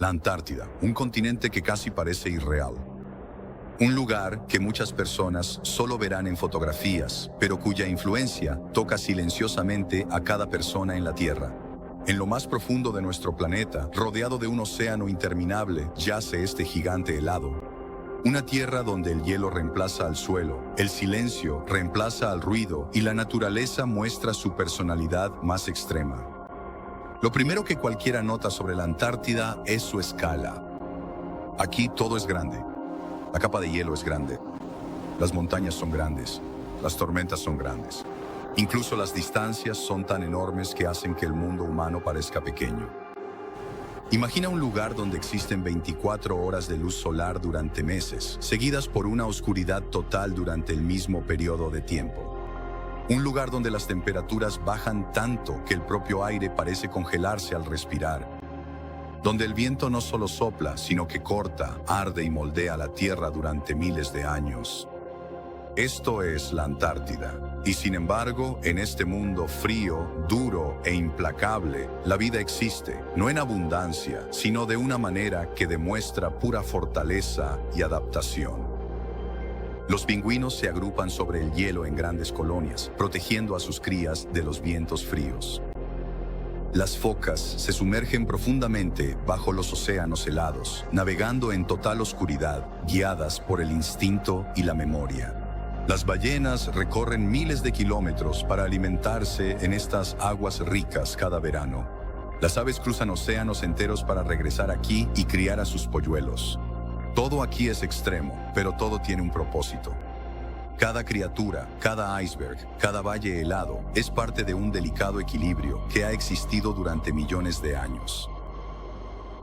La Antártida, un continente que casi parece irreal. Un lugar que muchas personas solo verán en fotografías, pero cuya influencia toca silenciosamente a cada persona en la Tierra. En lo más profundo de nuestro planeta, rodeado de un océano interminable, yace este gigante helado. Una tierra donde el hielo reemplaza al suelo, el silencio reemplaza al ruido y la naturaleza muestra su personalidad más extrema. Lo primero que cualquiera nota sobre la Antártida es su escala. Aquí todo es grande. La capa de hielo es grande. Las montañas son grandes. Las tormentas son grandes. Incluso las distancias son tan enormes que hacen que el mundo humano parezca pequeño. Imagina un lugar donde existen 24 horas de luz solar durante meses, seguidas por una oscuridad total durante el mismo periodo de tiempo. Un lugar donde las temperaturas bajan tanto que el propio aire parece congelarse al respirar. Donde el viento no solo sopla, sino que corta, arde y moldea la tierra durante miles de años. Esto es la Antártida. Y sin embargo, en este mundo frío, duro e implacable, la vida existe, no en abundancia, sino de una manera que demuestra pura fortaleza y adaptación. Los pingüinos se agrupan sobre el hielo en grandes colonias, protegiendo a sus crías de los vientos fríos. Las focas se sumergen profundamente bajo los océanos helados, navegando en total oscuridad, guiadas por el instinto y la memoria. Las ballenas recorren miles de kilómetros para alimentarse en estas aguas ricas cada verano. Las aves cruzan océanos enteros para regresar aquí y criar a sus polluelos. Todo aquí es extremo, pero todo tiene un propósito. Cada criatura, cada iceberg, cada valle helado es parte de un delicado equilibrio que ha existido durante millones de años.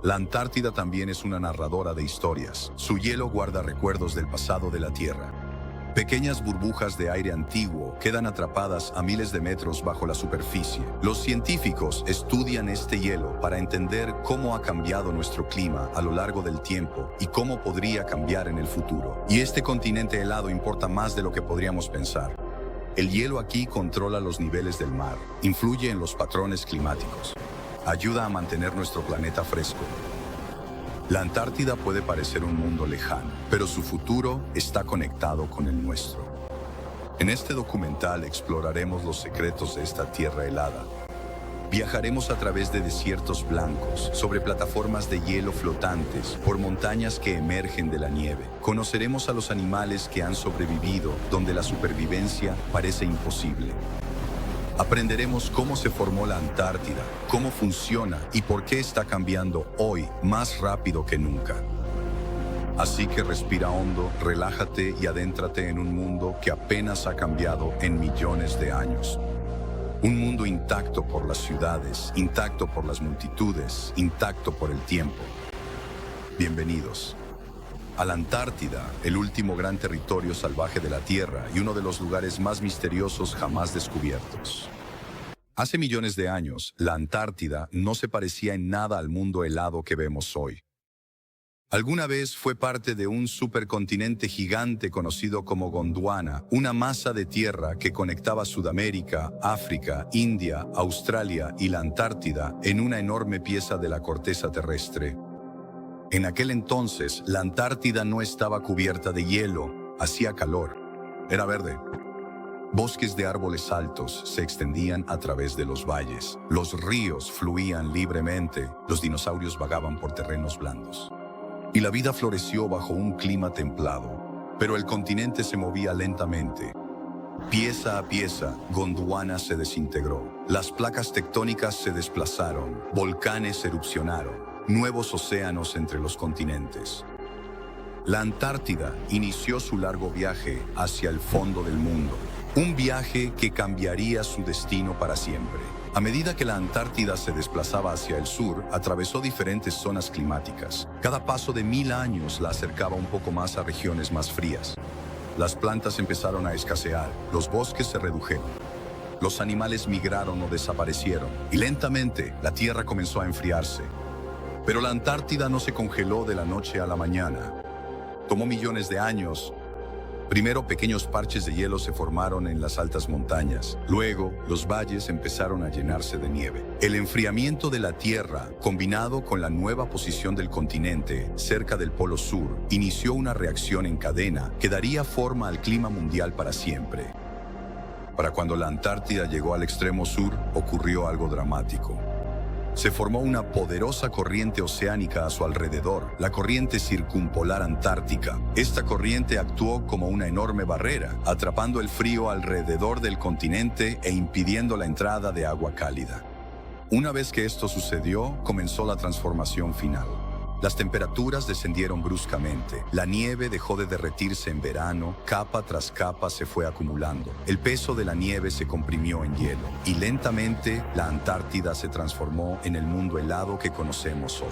La Antártida también es una narradora de historias. Su hielo guarda recuerdos del pasado de la Tierra. Pequeñas burbujas de aire antiguo quedan atrapadas a miles de metros bajo la superficie. Los científicos estudian este hielo para entender cómo ha cambiado nuestro clima a lo largo del tiempo y cómo podría cambiar en el futuro. Y este continente helado importa más de lo que podríamos pensar. El hielo aquí controla los niveles del mar, influye en los patrones climáticos, ayuda a mantener nuestro planeta fresco. La Antártida puede parecer un mundo lejano, pero su futuro está conectado con el nuestro. En este documental exploraremos los secretos de esta tierra helada. Viajaremos a través de desiertos blancos, sobre plataformas de hielo flotantes, por montañas que emergen de la nieve. Conoceremos a los animales que han sobrevivido donde la supervivencia parece imposible. Aprenderemos cómo se formó la Antártida, cómo funciona y por qué está cambiando hoy más rápido que nunca. Así que respira hondo, relájate y adéntrate en un mundo que apenas ha cambiado en millones de años. Un mundo intacto por las ciudades, intacto por las multitudes, intacto por el tiempo. Bienvenidos a la Antártida, el último gran territorio salvaje de la Tierra y uno de los lugares más misteriosos jamás descubiertos. Hace millones de años, la Antártida no se parecía en nada al mundo helado que vemos hoy. Alguna vez fue parte de un supercontinente gigante conocido como Gondwana, una masa de tierra que conectaba Sudamérica, África, India, Australia y la Antártida en una enorme pieza de la corteza terrestre. En aquel entonces, la Antártida no estaba cubierta de hielo, hacía calor. Era verde. Bosques de árboles altos se extendían a través de los valles. Los ríos fluían libremente, los dinosaurios vagaban por terrenos blandos. Y la vida floreció bajo un clima templado. Pero el continente se movía lentamente. Pieza a pieza, Gondwana se desintegró. Las placas tectónicas se desplazaron, volcanes erupcionaron. Nuevos océanos entre los continentes. La Antártida inició su largo viaje hacia el fondo del mundo, un viaje que cambiaría su destino para siempre. A medida que la Antártida se desplazaba hacia el sur, atravesó diferentes zonas climáticas. Cada paso de 1000 años la acercaba un poco más a regiones más frías. Las plantas empezaron a escasear, los bosques se redujeron. Los animales migraron o desaparecieron, y lentamente la Tierra comenzó a enfriarse. Pero la Antártida no se congeló de la noche a la mañana. Tomó millones de años, Primero, pequeños parches de hielo se formaron en las altas montañas. Luego, los valles empezaron a llenarse de nieve. El enfriamiento de la Tierra, combinado con la nueva posición del continente cerca del Polo Sur, inició una reacción en cadena que daría forma al clima mundial para siempre. Para cuando la Antártida llegó al extremo sur, ocurrió algo dramático. Se formó una poderosa corriente oceánica a su alrededor, la corriente circumpolar antártica. Esta corriente actuó como una enorme barrera, atrapando el frío alrededor del continente e impidiendo la entrada de agua cálida. Una vez que esto sucedió, comenzó la transformación final. Las temperaturas descendieron bruscamente. La nieve dejó de derretirse en verano, capa tras capa se fue acumulando. El peso de la nieve se comprimió en hielo y lentamente la Antártida se transformó en el mundo helado que conocemos hoy.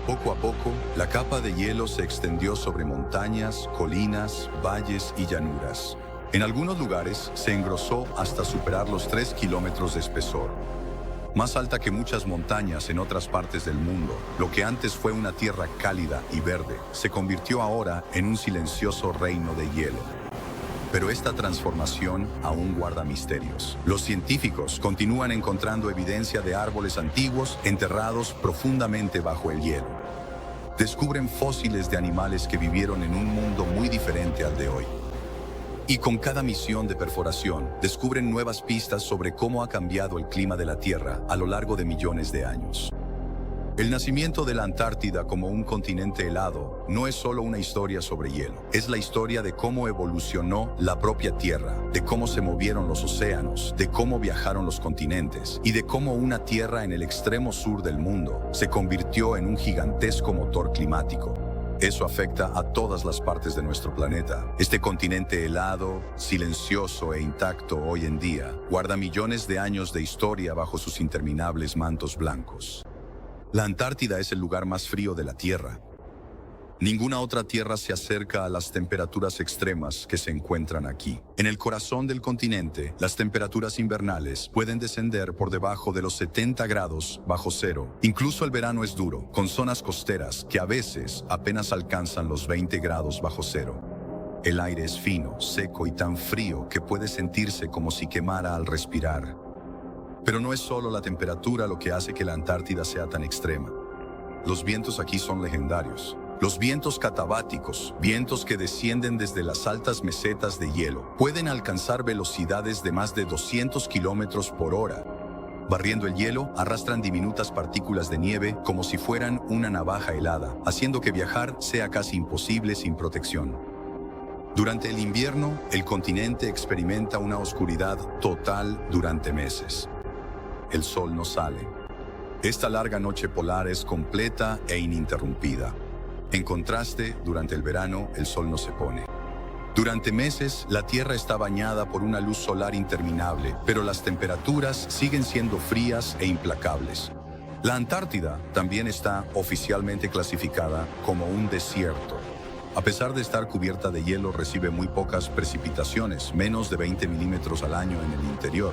Poco a poco, la capa de hielo se extendió sobre montañas, colinas, valles y llanuras. En algunos lugares se engrosó hasta superar los 3 kilómetros de espesor. Más alta que muchas montañas en otras partes del mundo, lo que antes fue una tierra cálida y verde, se convirtió ahora en un silencioso reino de hielo. Pero esta transformación aún guarda misterios. Los científicos continúan encontrando evidencia de árboles antiguos enterrados profundamente bajo el hielo. Descubren fósiles de animales que vivieron en un mundo muy diferente al de hoy. Y con cada misión de perforación, descubren nuevas pistas sobre cómo ha cambiado el clima de la Tierra a lo largo de millones de años. El nacimiento de la Antártida como un continente helado no es solo una historia sobre hielo, es la historia de cómo evolucionó la propia Tierra, de cómo se movieron los océanos, de cómo viajaron los continentes y de cómo una Tierra en el extremo sur del mundo se convirtió en un gigantesco motor climático. Eso afecta a todas las partes de nuestro planeta. Este continente helado, silencioso e intacto hoy en día, guarda millones de años de historia bajo sus interminables mantos blancos. La Antártida es el lugar más frío de la Tierra. Ninguna otra tierra se acerca a las temperaturas extremas que se encuentran aquí. En el corazón del continente, las temperaturas invernales pueden descender por debajo de los 70 grados bajo cero. Incluso el verano es duro, con zonas costeras que a veces apenas alcanzan los 20 grados bajo cero. El aire es fino, seco y tan frío que puede sentirse como si quemara al respirar. Pero no es solo la temperatura lo que hace que la Antártida sea tan extrema. Los vientos aquí son legendarios. Los vientos catabáticos, vientos que descienden desde las altas mesetas de hielo, pueden alcanzar velocidades de más de 200 kilómetros por hora. Barriendo el hielo, arrastran diminutas partículas de nieve como si fueran una navaja helada, haciendo que viajar sea casi imposible sin protección. Durante el invierno, el continente experimenta una oscuridad total durante meses. El sol no sale. Esta larga noche polar es completa e ininterrumpida. En contraste, durante el verano, el sol no se pone. Durante meses, la Tierra está bañada por una luz solar interminable, pero las temperaturas siguen siendo frías e implacables. La Antártida también está oficialmente clasificada como un desierto. A pesar de estar cubierta de hielo, recibe muy pocas precipitaciones, menos de 20 milímetros al año en el interior.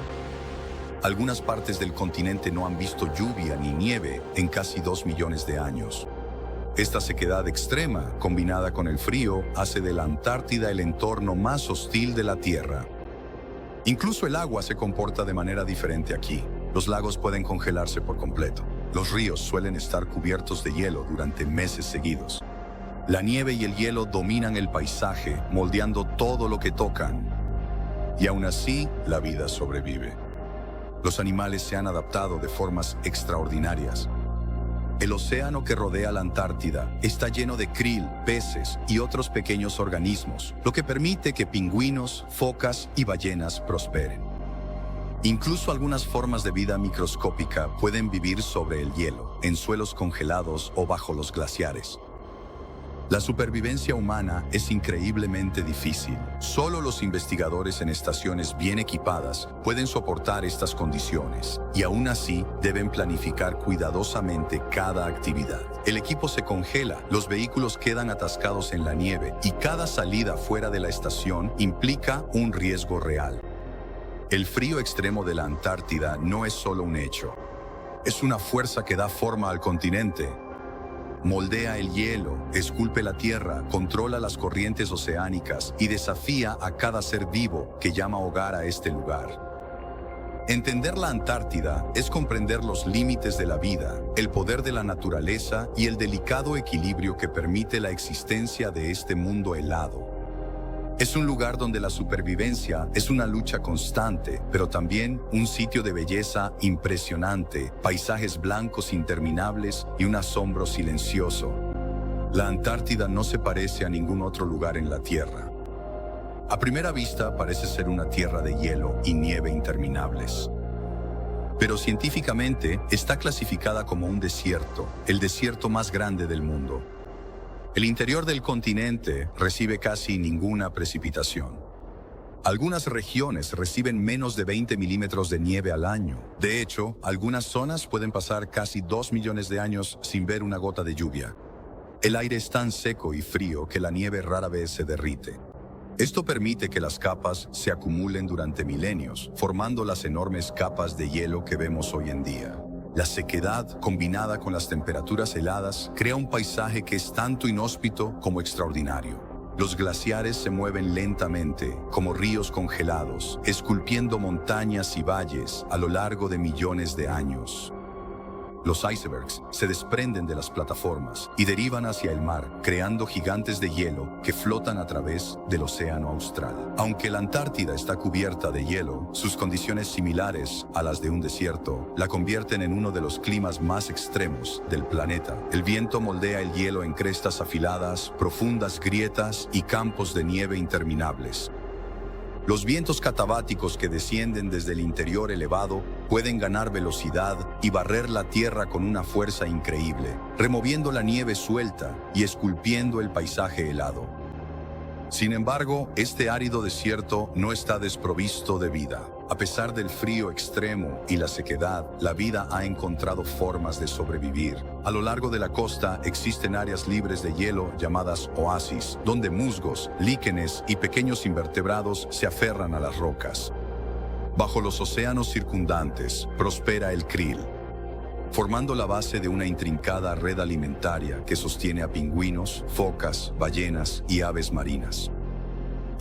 Algunas partes del continente no han visto lluvia ni nieve en casi 2 millones de años. Esta sequedad extrema, combinada con el frío, hace de la Antártida el entorno más hostil de la Tierra. Incluso el agua se comporta de manera diferente aquí. Los lagos pueden congelarse por completo. Los ríos suelen estar cubiertos de hielo durante meses seguidos. La nieve y el hielo dominan el paisaje, moldeando todo lo que tocan. Y aún así, la vida sobrevive. Los animales se han adaptado de formas extraordinarias. El océano que rodea la Antártida está lleno de krill, peces y otros pequeños organismos, lo que permite que pingüinos, focas y ballenas prosperen. Incluso algunas formas de vida microscópica pueden vivir sobre el hielo, en suelos congelados o bajo los glaciares. La supervivencia humana es increíblemente difícil. Solo los investigadores en estaciones bien equipadas pueden soportar estas condiciones y aún así deben planificar cuidadosamente cada actividad. El equipo se congela, los vehículos quedan atascados en la nieve y cada salida fuera de la estación implica un riesgo real. El frío extremo de la Antártida no es solo un hecho. Es una fuerza que da forma al continente. moldea el hielo, esculpe la tierra, controla las corrientes oceánicas y desafía a cada ser vivo que llama hogar a este lugar. Entender la Antártida es comprender los límites de la vida, el poder de la naturaleza y el delicado equilibrio que permite la existencia de este mundo helado. Es un lugar donde la supervivencia es una lucha constante, pero también un sitio de belleza impresionante, paisajes blancos interminables y un asombro silencioso. La Antártida no se parece a ningún otro lugar en la Tierra. A primera vista parece ser una tierra de hielo y nieve interminables. Pero científicamente está clasificada como un desierto, el desierto más grande del mundo. El interior del continente recibe casi ninguna precipitación. Algunas regiones reciben menos de 20 milímetros de nieve al año. De hecho, algunas zonas pueden pasar casi 2 millones de años sin ver una gota de lluvia. El aire es tan seco y frío que la nieve rara vez se derrite. Esto permite que las capas se acumulen durante milenios, formando las enormes capas de hielo que vemos hoy en día. La sequedad, combinada con las temperaturas heladas, crea un paisaje que es tanto inhóspito como extraordinario. Los glaciares se mueven lentamente, como ríos congelados, esculpiendo montañas y valles a lo largo de millones de años. Los icebergs se desprenden de las plataformas y derivan hacia el mar, creando gigantes de hielo que flotan a través del océano austral. Aunque la Antártida está cubierta de hielo, sus condiciones similares a las de un desierto la convierten en uno de los climas más extremos del planeta. El viento moldea el hielo en crestas afiladas, profundas grietas y campos de nieve interminables. Los vientos catabáticos que descienden desde el interior elevado pueden ganar velocidad y barrer la tierra con una fuerza increíble, removiendo la nieve suelta y esculpiendo el paisaje helado. Sin embargo, este árido desierto no está desprovisto de vida. A pesar del frío extremo y la sequedad, la vida ha encontrado formas de sobrevivir. A lo largo de la costa existen áreas libres de hielo llamadas oasis, donde musgos, líquenes y pequeños invertebrados se aferran a las rocas. Bajo los océanos circundantes prospera el krill, formando la base de una intrincada red alimentaria que sostiene a pingüinos, focas, ballenas y aves marinas.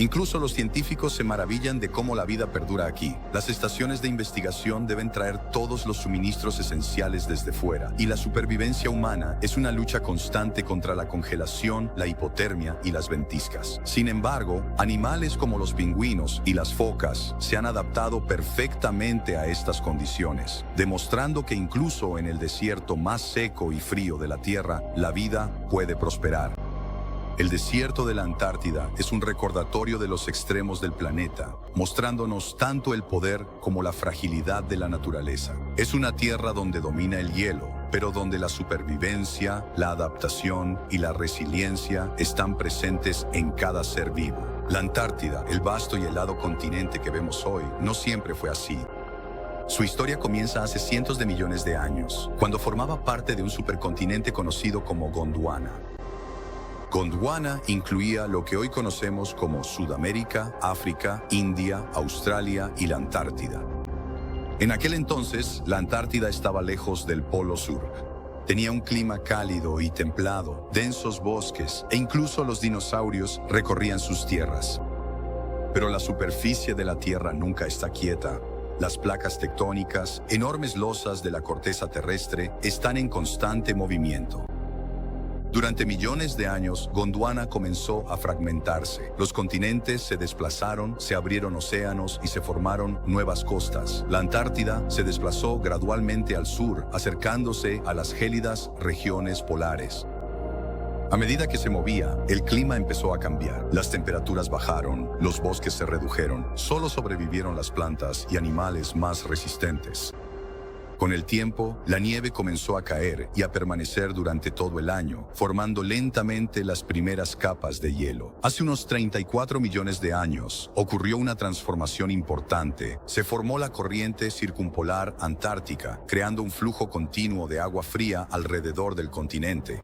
Incluso los científicos se maravillan de cómo la vida perdura aquí. Las estaciones de investigación deben traer todos los suministros esenciales desde fuera, y la supervivencia humana es una lucha constante contra la congelación, la hipotermia y las ventiscas. Sin embargo, animales como los pingüinos y las focas se han adaptado perfectamente a estas condiciones, demostrando que incluso en el desierto más seco y frío de la Tierra, la vida puede prosperar. El desierto de la Antártida es un recordatorio de los extremos del planeta, mostrándonos tanto el poder como la fragilidad de la naturaleza. Es una tierra donde domina el hielo, pero donde la supervivencia, la adaptación y la resiliencia están presentes en cada ser vivo. La Antártida, el vasto y helado continente que vemos hoy, no siempre fue así. Su historia comienza hace cientos de millones de años, cuando formaba parte de un supercontinente conocido como Gondwana. Gondwana incluía lo que hoy conocemos como Sudamérica, África, India, Australia y la Antártida. En aquel entonces, la Antártida estaba lejos del Polo Sur. Tenía un clima cálido y templado, densos bosques e incluso los dinosaurios recorrían sus tierras. Pero la superficie de la Tierra nunca está quieta. Las placas tectónicas, enormes losas de la corteza terrestre, están en constante movimiento. Durante millones de años, Gondwana comenzó a fragmentarse. Los continentes se desplazaron, se abrieron océanos y se formaron nuevas costas. La Antártida se desplazó gradualmente al sur, acercándose a las gélidas regiones polares. A medida que se movía, el clima empezó a cambiar. Las temperaturas bajaron, los bosques se redujeron. Solo sobrevivieron las plantas y animales más resistentes. Con el tiempo, la nieve comenzó a caer y a permanecer durante todo el año, formando lentamente las primeras capas de hielo. Hace unos 34 millones de años, ocurrió una transformación importante. Se formó la corriente circumpolar antártica, creando un flujo continuo de agua fría alrededor del continente.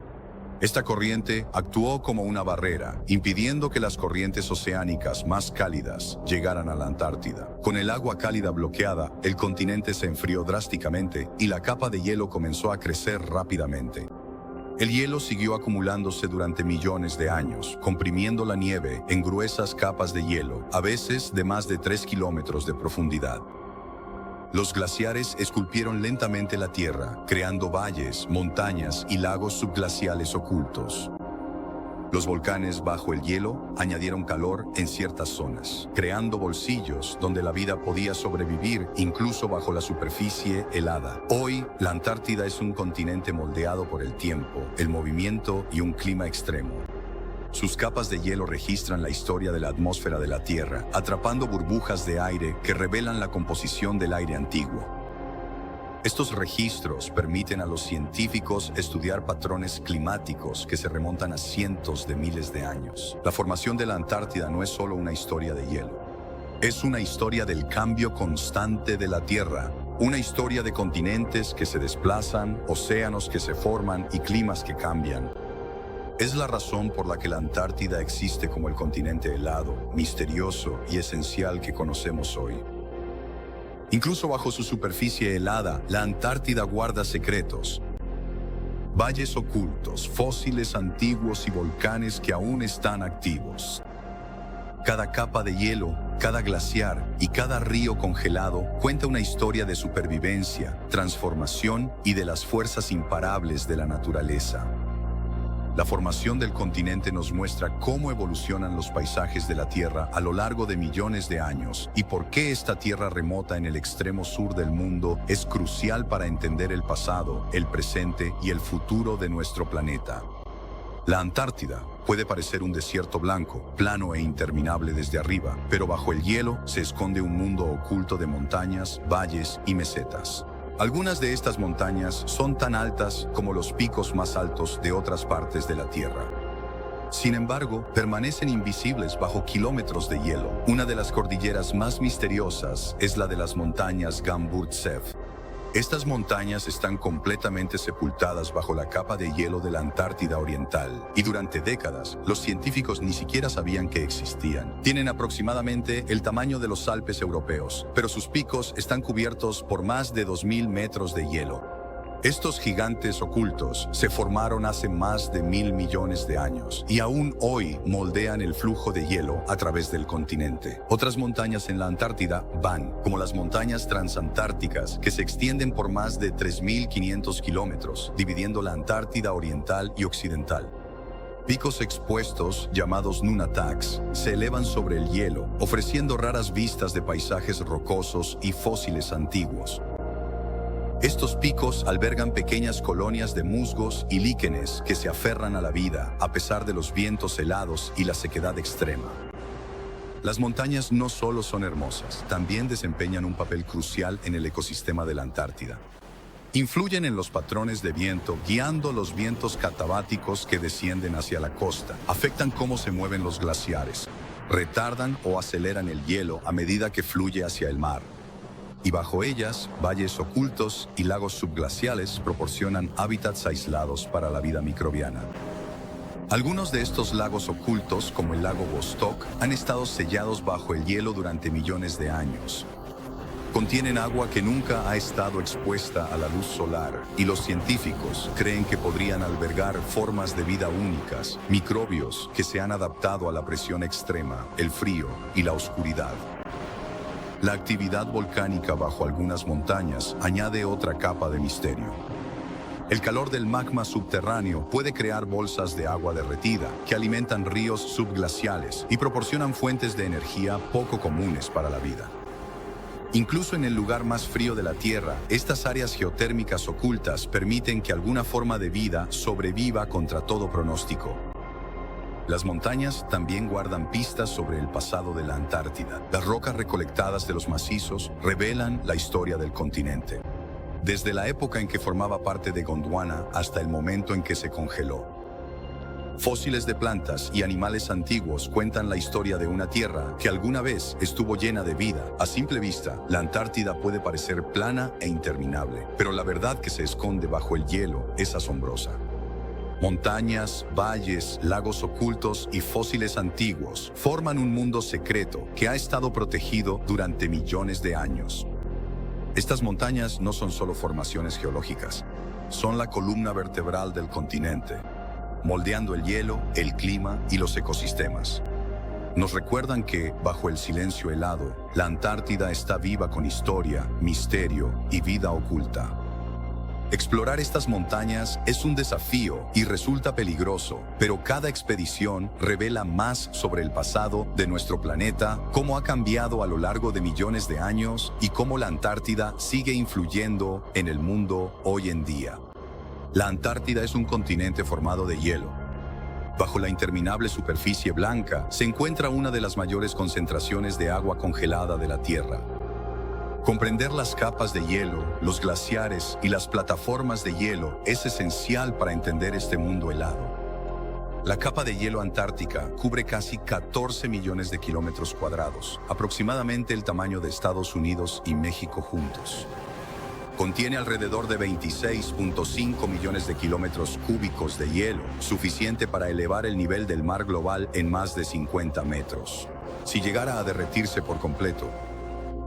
Esta corriente actuó como una barrera, impidiendo que las corrientes oceánicas más cálidas llegaran a la Antártida. Con el agua cálida bloqueada, el continente se enfrió drásticamente y la capa de hielo comenzó a crecer rápidamente. El hielo siguió acumulándose durante millones de años, comprimiendo la nieve en gruesas capas de hielo, a veces de más de 3 kilómetros de profundidad. Los glaciares esculpieron lentamente la tierra, creando valles, montañas y lagos subglaciales ocultos. Los volcanes bajo el hielo añadieron calor en ciertas zonas, creando bolsillos donde la vida podía sobrevivir incluso bajo la superficie helada. Hoy, la Antártida es un continente moldeado por el tiempo, el movimiento y un clima extremo. Sus capas de hielo registran la historia de la atmósfera de la Tierra, atrapando burbujas de aire que revelan la composición del aire antiguo. Estos registros permiten a los científicos estudiar patrones climáticos que se remontan a cientos de miles de años. La formación de la Antártida no es solo una historia de hielo. Es una historia del cambio constante de la Tierra, una historia de continentes que se desplazan, océanos que se forman y climas que cambian. Es la razón por la que la Antártida existe como el continente helado, misterioso y esencial que conocemos hoy. Incluso bajo su superficie helada, la Antártida guarda secretos. Valles ocultos, fósiles antiguos y volcanes que aún están activos. Cada capa de hielo, cada glaciar y cada río congelado cuenta una historia de supervivencia, transformación y de las fuerzas imparables de la naturaleza. La formación del continente nos muestra cómo evolucionan los paisajes de la Tierra a lo largo de millones de años y por qué esta tierra remota en el extremo sur del mundo es crucial para entender el pasado, el presente y el futuro de nuestro planeta. La Antártida puede parecer un desierto blanco, plano e interminable desde arriba, pero bajo el hielo se esconde un mundo oculto de montañas, valles y mesetas. Algunas de estas montañas son tan altas como los picos más altos de otras partes de la Tierra. Sin embargo, permanecen invisibles bajo kilómetros de hielo. Una de las cordilleras más misteriosas es la de las montañas Gamburtsev. Estas montañas están completamente sepultadas bajo la capa de hielo de la Antártida Oriental, y durante décadas los científicos ni siquiera sabían que existían. Tienen aproximadamente el tamaño de los Alpes europeos, pero sus picos están cubiertos por más de 2000 metros de hielo. Estos gigantes ocultos se formaron hace más de 1000 millones de años y aún hoy moldean el flujo de hielo a través del continente. Otras montañas en la Antártida van, como las montañas transantárticas, que se extienden por más de 3500 kilómetros, dividiendo la Antártida Oriental y Occidental. Picos expuestos, llamados nunataks, se elevan sobre el hielo, ofreciendo raras vistas de paisajes rocosos y fósiles antiguos. Estos picos albergan pequeñas colonias de musgos y líquenes que se aferran a la vida a pesar de los vientos helados y la sequedad extrema. Las montañas no solo son hermosas, también desempeñan un papel crucial en el ecosistema de la Antártida. Influyen en los patrones de viento, guiando los vientos catabáticos que descienden hacia la costa, afectan cómo se mueven los glaciares, retardan o aceleran el hielo a medida que fluye hacia el mar. Y bajo ellas, valles ocultos y lagos subglaciales proporcionan hábitats aislados para la vida microbiana. Algunos de estos lagos ocultos, como el lago Vostok, han estado sellados bajo el hielo durante millones de años. Contienen agua que nunca ha estado expuesta a la luz solar, y los científicos creen que podrían albergar formas de vida únicas, microbios que se han adaptado a la presión extrema, el frío y la oscuridad. La actividad volcánica bajo algunas montañas añade otra capa de misterio. El calor del magma subterráneo puede crear bolsas de agua derretida que alimentan ríos subglaciales y proporcionan fuentes de energía poco comunes para la vida. Incluso en el lugar más frío de la Tierra, estas áreas geotérmicas ocultas permiten que alguna forma de vida sobreviva contra todo pronóstico. Las montañas también guardan pistas sobre el pasado de la Antártida. Las rocas recolectadas de los macizos revelan la historia del continente, desde la época en que formaba parte de Gondwana hasta el momento en que se congeló. Fósiles de plantas y animales antiguos cuentan la historia de una tierra que alguna vez estuvo llena de vida. A simple vista, la Antártida puede parecer plana e interminable, pero la verdad que se esconde bajo el hielo es asombrosa. Montañas, valles, lagos ocultos y fósiles antiguos forman un mundo secreto que ha estado protegido durante millones de años. Estas montañas no son solo formaciones geológicas, son la columna vertebral del continente, moldeando el hielo, el clima y los ecosistemas. Nos recuerdan que, bajo el silencio helado, la Antártida está viva con historia, misterio y vida oculta. Explorar estas montañas es un desafío y resulta peligroso, pero cada expedición revela más sobre el pasado de nuestro planeta, cómo ha cambiado a lo largo de millones de años y cómo la Antártida sigue influyendo en el mundo hoy en día. La Antártida es un continente formado de hielo. Bajo la interminable superficie blanca se encuentra una de las mayores concentraciones de agua congelada de la Tierra. Comprender las capas de hielo, los glaciares y las plataformas de hielo es esencial para entender este mundo helado. La capa de hielo antártica cubre casi 14 millones de kilómetros cuadrados, aproximadamente el tamaño de Estados Unidos y México juntos. Contiene alrededor de 26.5 millones de kilómetros cúbicos de hielo, suficiente para elevar el nivel del mar global en más de 50 metros. Si llegara a derretirse por completo,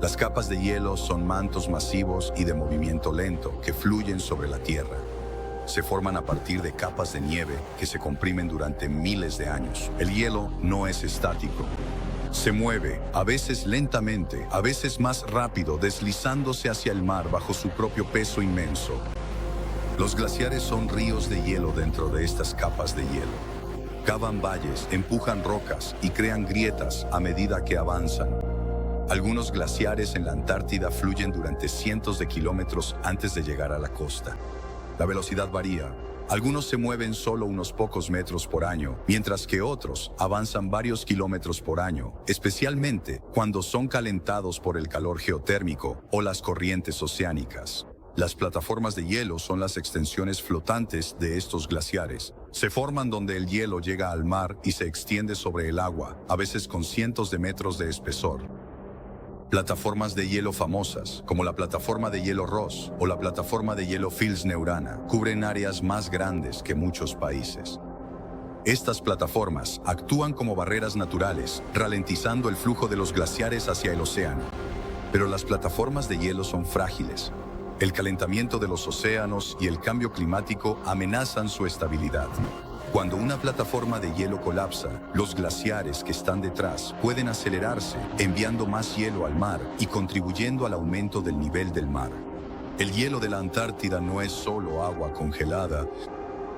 las capas de hielo son mantos masivos y de movimiento lento que fluyen sobre la Tierra. Se forman a partir de capas de nieve que se comprimen durante miles de años. El hielo no es estático. Se mueve, a veces lentamente, a veces más rápido, deslizándose hacia el mar bajo su propio peso inmenso. Los glaciares son ríos de hielo dentro de estas capas de hielo. Cavan valles, empujan rocas y crean grietas a medida que avanzan. Algunos glaciares en la Antártida fluyen durante cientos de kilómetros antes de llegar a la costa. La velocidad varía. Algunos se mueven solo unos pocos metros por año, mientras que otros avanzan varios kilómetros por año, especialmente cuando son calentados por el calor geotérmico o las corrientes oceánicas. Las plataformas de hielo son las extensiones flotantes de estos glaciares. Se forman donde el hielo llega al mar y se extiende sobre el agua, a veces con cientos de metros de espesor. Plataformas de hielo famosas, como la plataforma de hielo Ross o la plataforma de hielo Fils-Neurana, cubren áreas más grandes que muchos países. Estas plataformas actúan como barreras naturales, ralentizando el flujo de los glaciares hacia el océano. Pero las plataformas de hielo son frágiles. El calentamiento de los océanos y el cambio climático amenazan su estabilidad. Cuando una plataforma de hielo colapsa, los glaciares que están detrás pueden acelerarse, enviando más hielo al mar y contribuyendo al aumento del nivel del mar. El hielo de la Antártida no es solo agua congelada,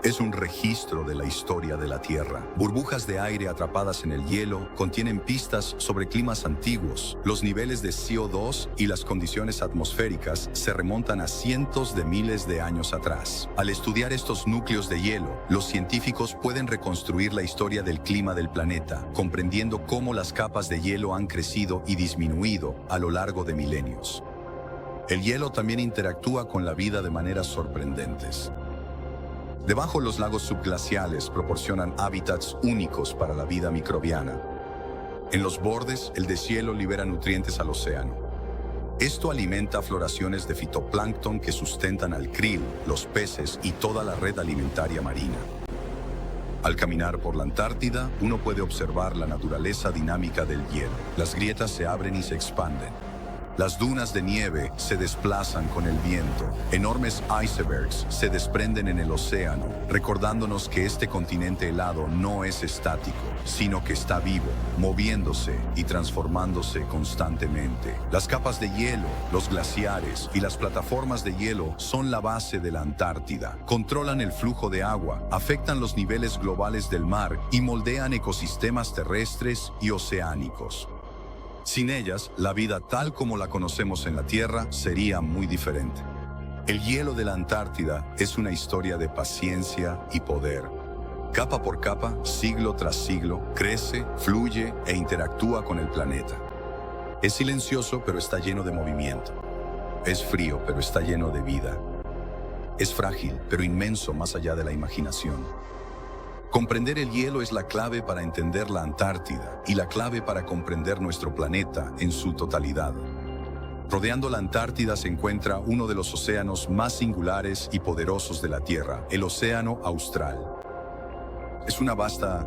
es un registro de la historia de la Tierra. Burbujas de aire atrapadas en el hielo contienen pistas sobre climas antiguos. Los niveles de CO2 y las condiciones atmosféricas se remontan a cientos de miles de años atrás. Al estudiar estos núcleos de hielo, los científicos pueden reconstruir la historia del clima del planeta, comprendiendo cómo las capas de hielo han crecido y disminuido a lo largo de milenios. El hielo también interactúa con la vida de maneras sorprendentes. Debajo, los lagos subglaciales proporcionan hábitats únicos para la vida microbiana. En los bordes, el deshielo libera nutrientes al océano. Esto alimenta floraciones de fitoplancton que sustentan al krill, los peces y toda la red alimentaria marina. Al caminar por la Antártida, uno puede observar la naturaleza dinámica del hielo. Las grietas se abren y se expanden. Las dunas de nieve se desplazan con el viento. Enormes icebergs se desprenden en el océano, recordándonos que este continente helado no es estático, sino que está vivo, moviéndose y transformándose constantemente. Las capas de hielo, los glaciares y las plataformas de hielo son la base de la Antártida. Controlan el flujo de agua, afectan los niveles globales del mar y moldean ecosistemas terrestres y oceánicos. Sin ellas, la vida tal como la conocemos en la Tierra sería muy diferente. El hielo de la Antártida es una historia de paciencia y poder. Capa por capa, siglo tras siglo, crece, fluye e interactúa con el planeta. Es silencioso, pero está lleno de movimiento. Es frío, pero está lleno de vida. Es frágil, pero inmenso más allá de la imaginación. Comprender el hielo es la clave para entender la Antártida y la clave para comprender nuestro planeta en su totalidad. Rodeando la Antártida se encuentra uno de los océanos más singulares y poderosos de la Tierra, el Océano Austral. Es una vasta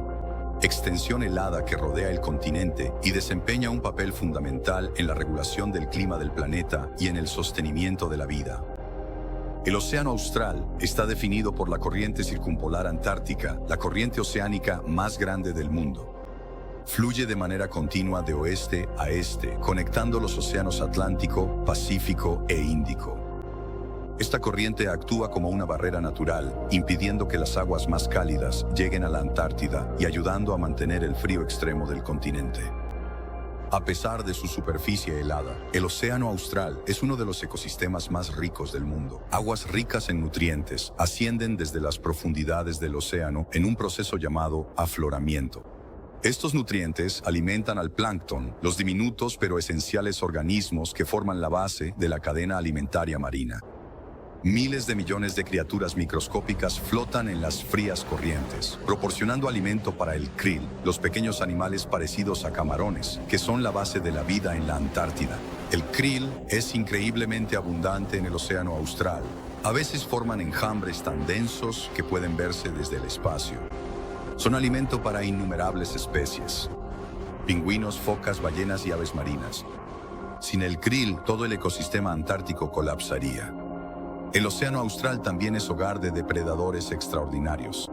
extensión helada que rodea el continente y desempeña un papel fundamental en la regulación del clima del planeta y en el sostenimiento de la vida. El océano austral está definido por la corriente circumpolar antártica, la corriente oceánica más grande del mundo. Fluye de manera continua de oeste a este, conectando los océanos Atlántico, Pacífico e Índico. Esta corriente actúa como una barrera natural, impidiendo que las aguas más cálidas lleguen a la Antártida y ayudando a mantener el frío extremo del continente. A pesar de su superficie helada, el océano austral es uno de los ecosistemas más ricos del mundo. Aguas ricas en nutrientes ascienden desde las profundidades del océano en un proceso llamado afloramiento. Estos nutrientes alimentan al plancton, los diminutos pero esenciales organismos que forman la base de la cadena alimentaria marina. Miles de millones de criaturas microscópicas flotan en las frías corrientes, proporcionando alimento para el krill, los pequeños animales parecidos a camarones, que son la base de la vida en la Antártida. El krill es increíblemente abundante en el océano austral. A veces forman enjambres tan densos que pueden verse desde el espacio. Son alimento para innumerables especies: pingüinos, focas, ballenas y aves marinas. Sin el krill, todo el ecosistema antártico colapsaría. El océano austral también es hogar de depredadores extraordinarios.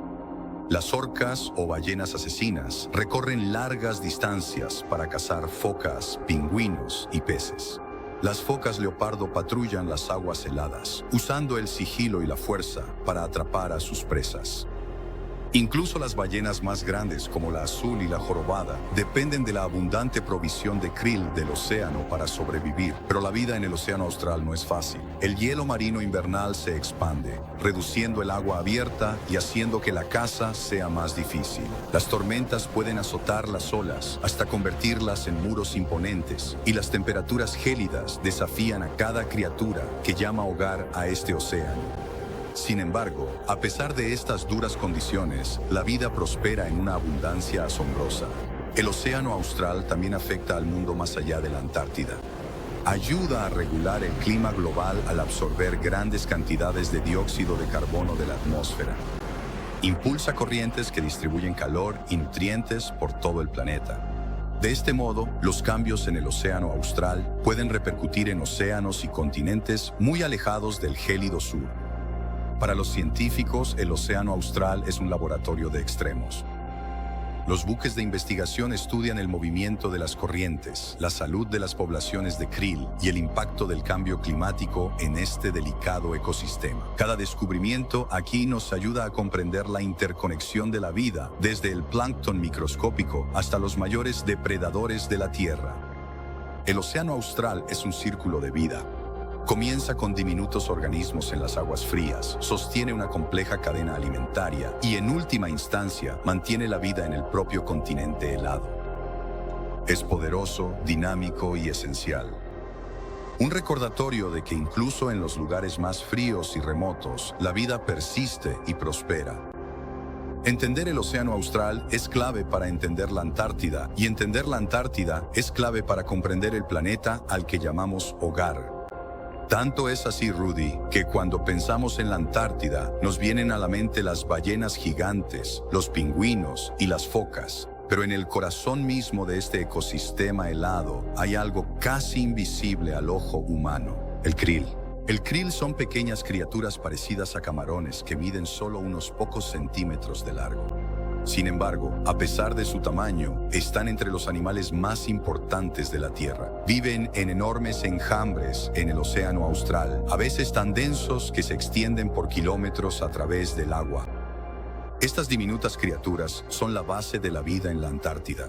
Las orcas o ballenas asesinas recorren largas distancias para cazar focas, pingüinos y peces. Las focas leopardo patrullan las aguas heladas, usando el sigilo y la fuerza para atrapar a sus presas. Incluso las ballenas más grandes, como la azul y la jorobada, dependen de la abundante provisión de krill del océano para sobrevivir. Pero la vida en el océano austral no es fácil. El hielo marino invernal se expande, reduciendo el agua abierta y haciendo que la caza sea más difícil. Las tormentas pueden azotar las olas hasta convertirlas en muros imponentes, y las temperaturas gélidas desafían a cada criatura que llama hogar a este océano. Sin embargo, a pesar de estas duras condiciones, la vida prospera en una abundancia asombrosa. El océano austral también afecta al mundo más allá de la Antártida. Ayuda a regular el clima global al absorber grandes cantidades de dióxido de carbono de la atmósfera. Impulsa corrientes que distribuyen calor y nutrientes por todo el planeta. De este modo, los cambios en el océano austral pueden repercutir en océanos y continentes muy alejados del gélido sur. Para los científicos, el océano austral es un laboratorio de extremos. Los buques de investigación estudian el movimiento de las corrientes, la salud de las poblaciones de krill y el impacto del cambio climático en este delicado ecosistema. Cada descubrimiento aquí nos ayuda a comprender la interconexión de la vida, desde el plancton microscópico hasta los mayores depredadores de la Tierra. El océano austral es un círculo de vida. Comienza con diminutos organismos en las aguas frías, sostiene una compleja cadena alimentaria y, en última instancia, mantiene la vida en el propio continente helado. Es poderoso, dinámico y esencial. Un recordatorio de que incluso en los lugares más fríos y remotos, la vida persiste y prospera. Entender el océano austral es clave para entender la Antártida, y entender la Antártida es clave para comprender el planeta al que llamamos hogar. Tanto es así, Rudy, que cuando pensamos en la Antártida, nos vienen a la mente las ballenas gigantes, los pingüinos y las focas. Pero en el corazón mismo de este ecosistema helado hay algo casi invisible al ojo humano: el krill. El krill son pequeñas criaturas parecidas a camarones que miden solo unos pocos centímetros de largo. Sin embargo, a pesar de su tamaño, están entre los animales más importantes de la Tierra. Viven en enormes enjambres en el océano austral, a veces tan densos que se extienden por kilómetros a través del agua. Estas diminutas criaturas son la base de la vida en la Antártida.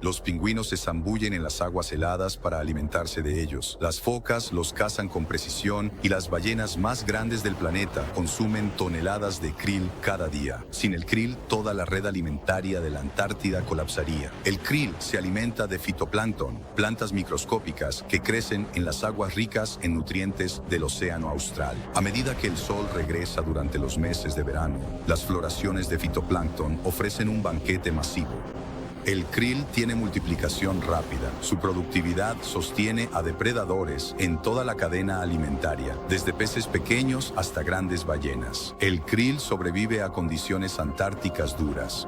Los pingüinos se zambullen en las aguas heladas para alimentarse de ellos. Las focas los cazan con precisión y las ballenas más grandes del planeta consumen toneladas de krill cada día. Sin el krill, toda la red alimentaria de la Antártida colapsaría. El krill se alimenta de fitoplancton, plantas microscópicas que crecen en las aguas ricas en nutrientes del océano austral. A medida que el sol regresa durante los meses de verano, las floraciones de fitoplancton ofrecen un banquete masivo. El krill tiene multiplicación rápida. Su productividad sostiene a depredadores en toda la cadena alimentaria, desde peces pequeños hasta grandes ballenas. El krill sobrevive a condiciones antárticas duras.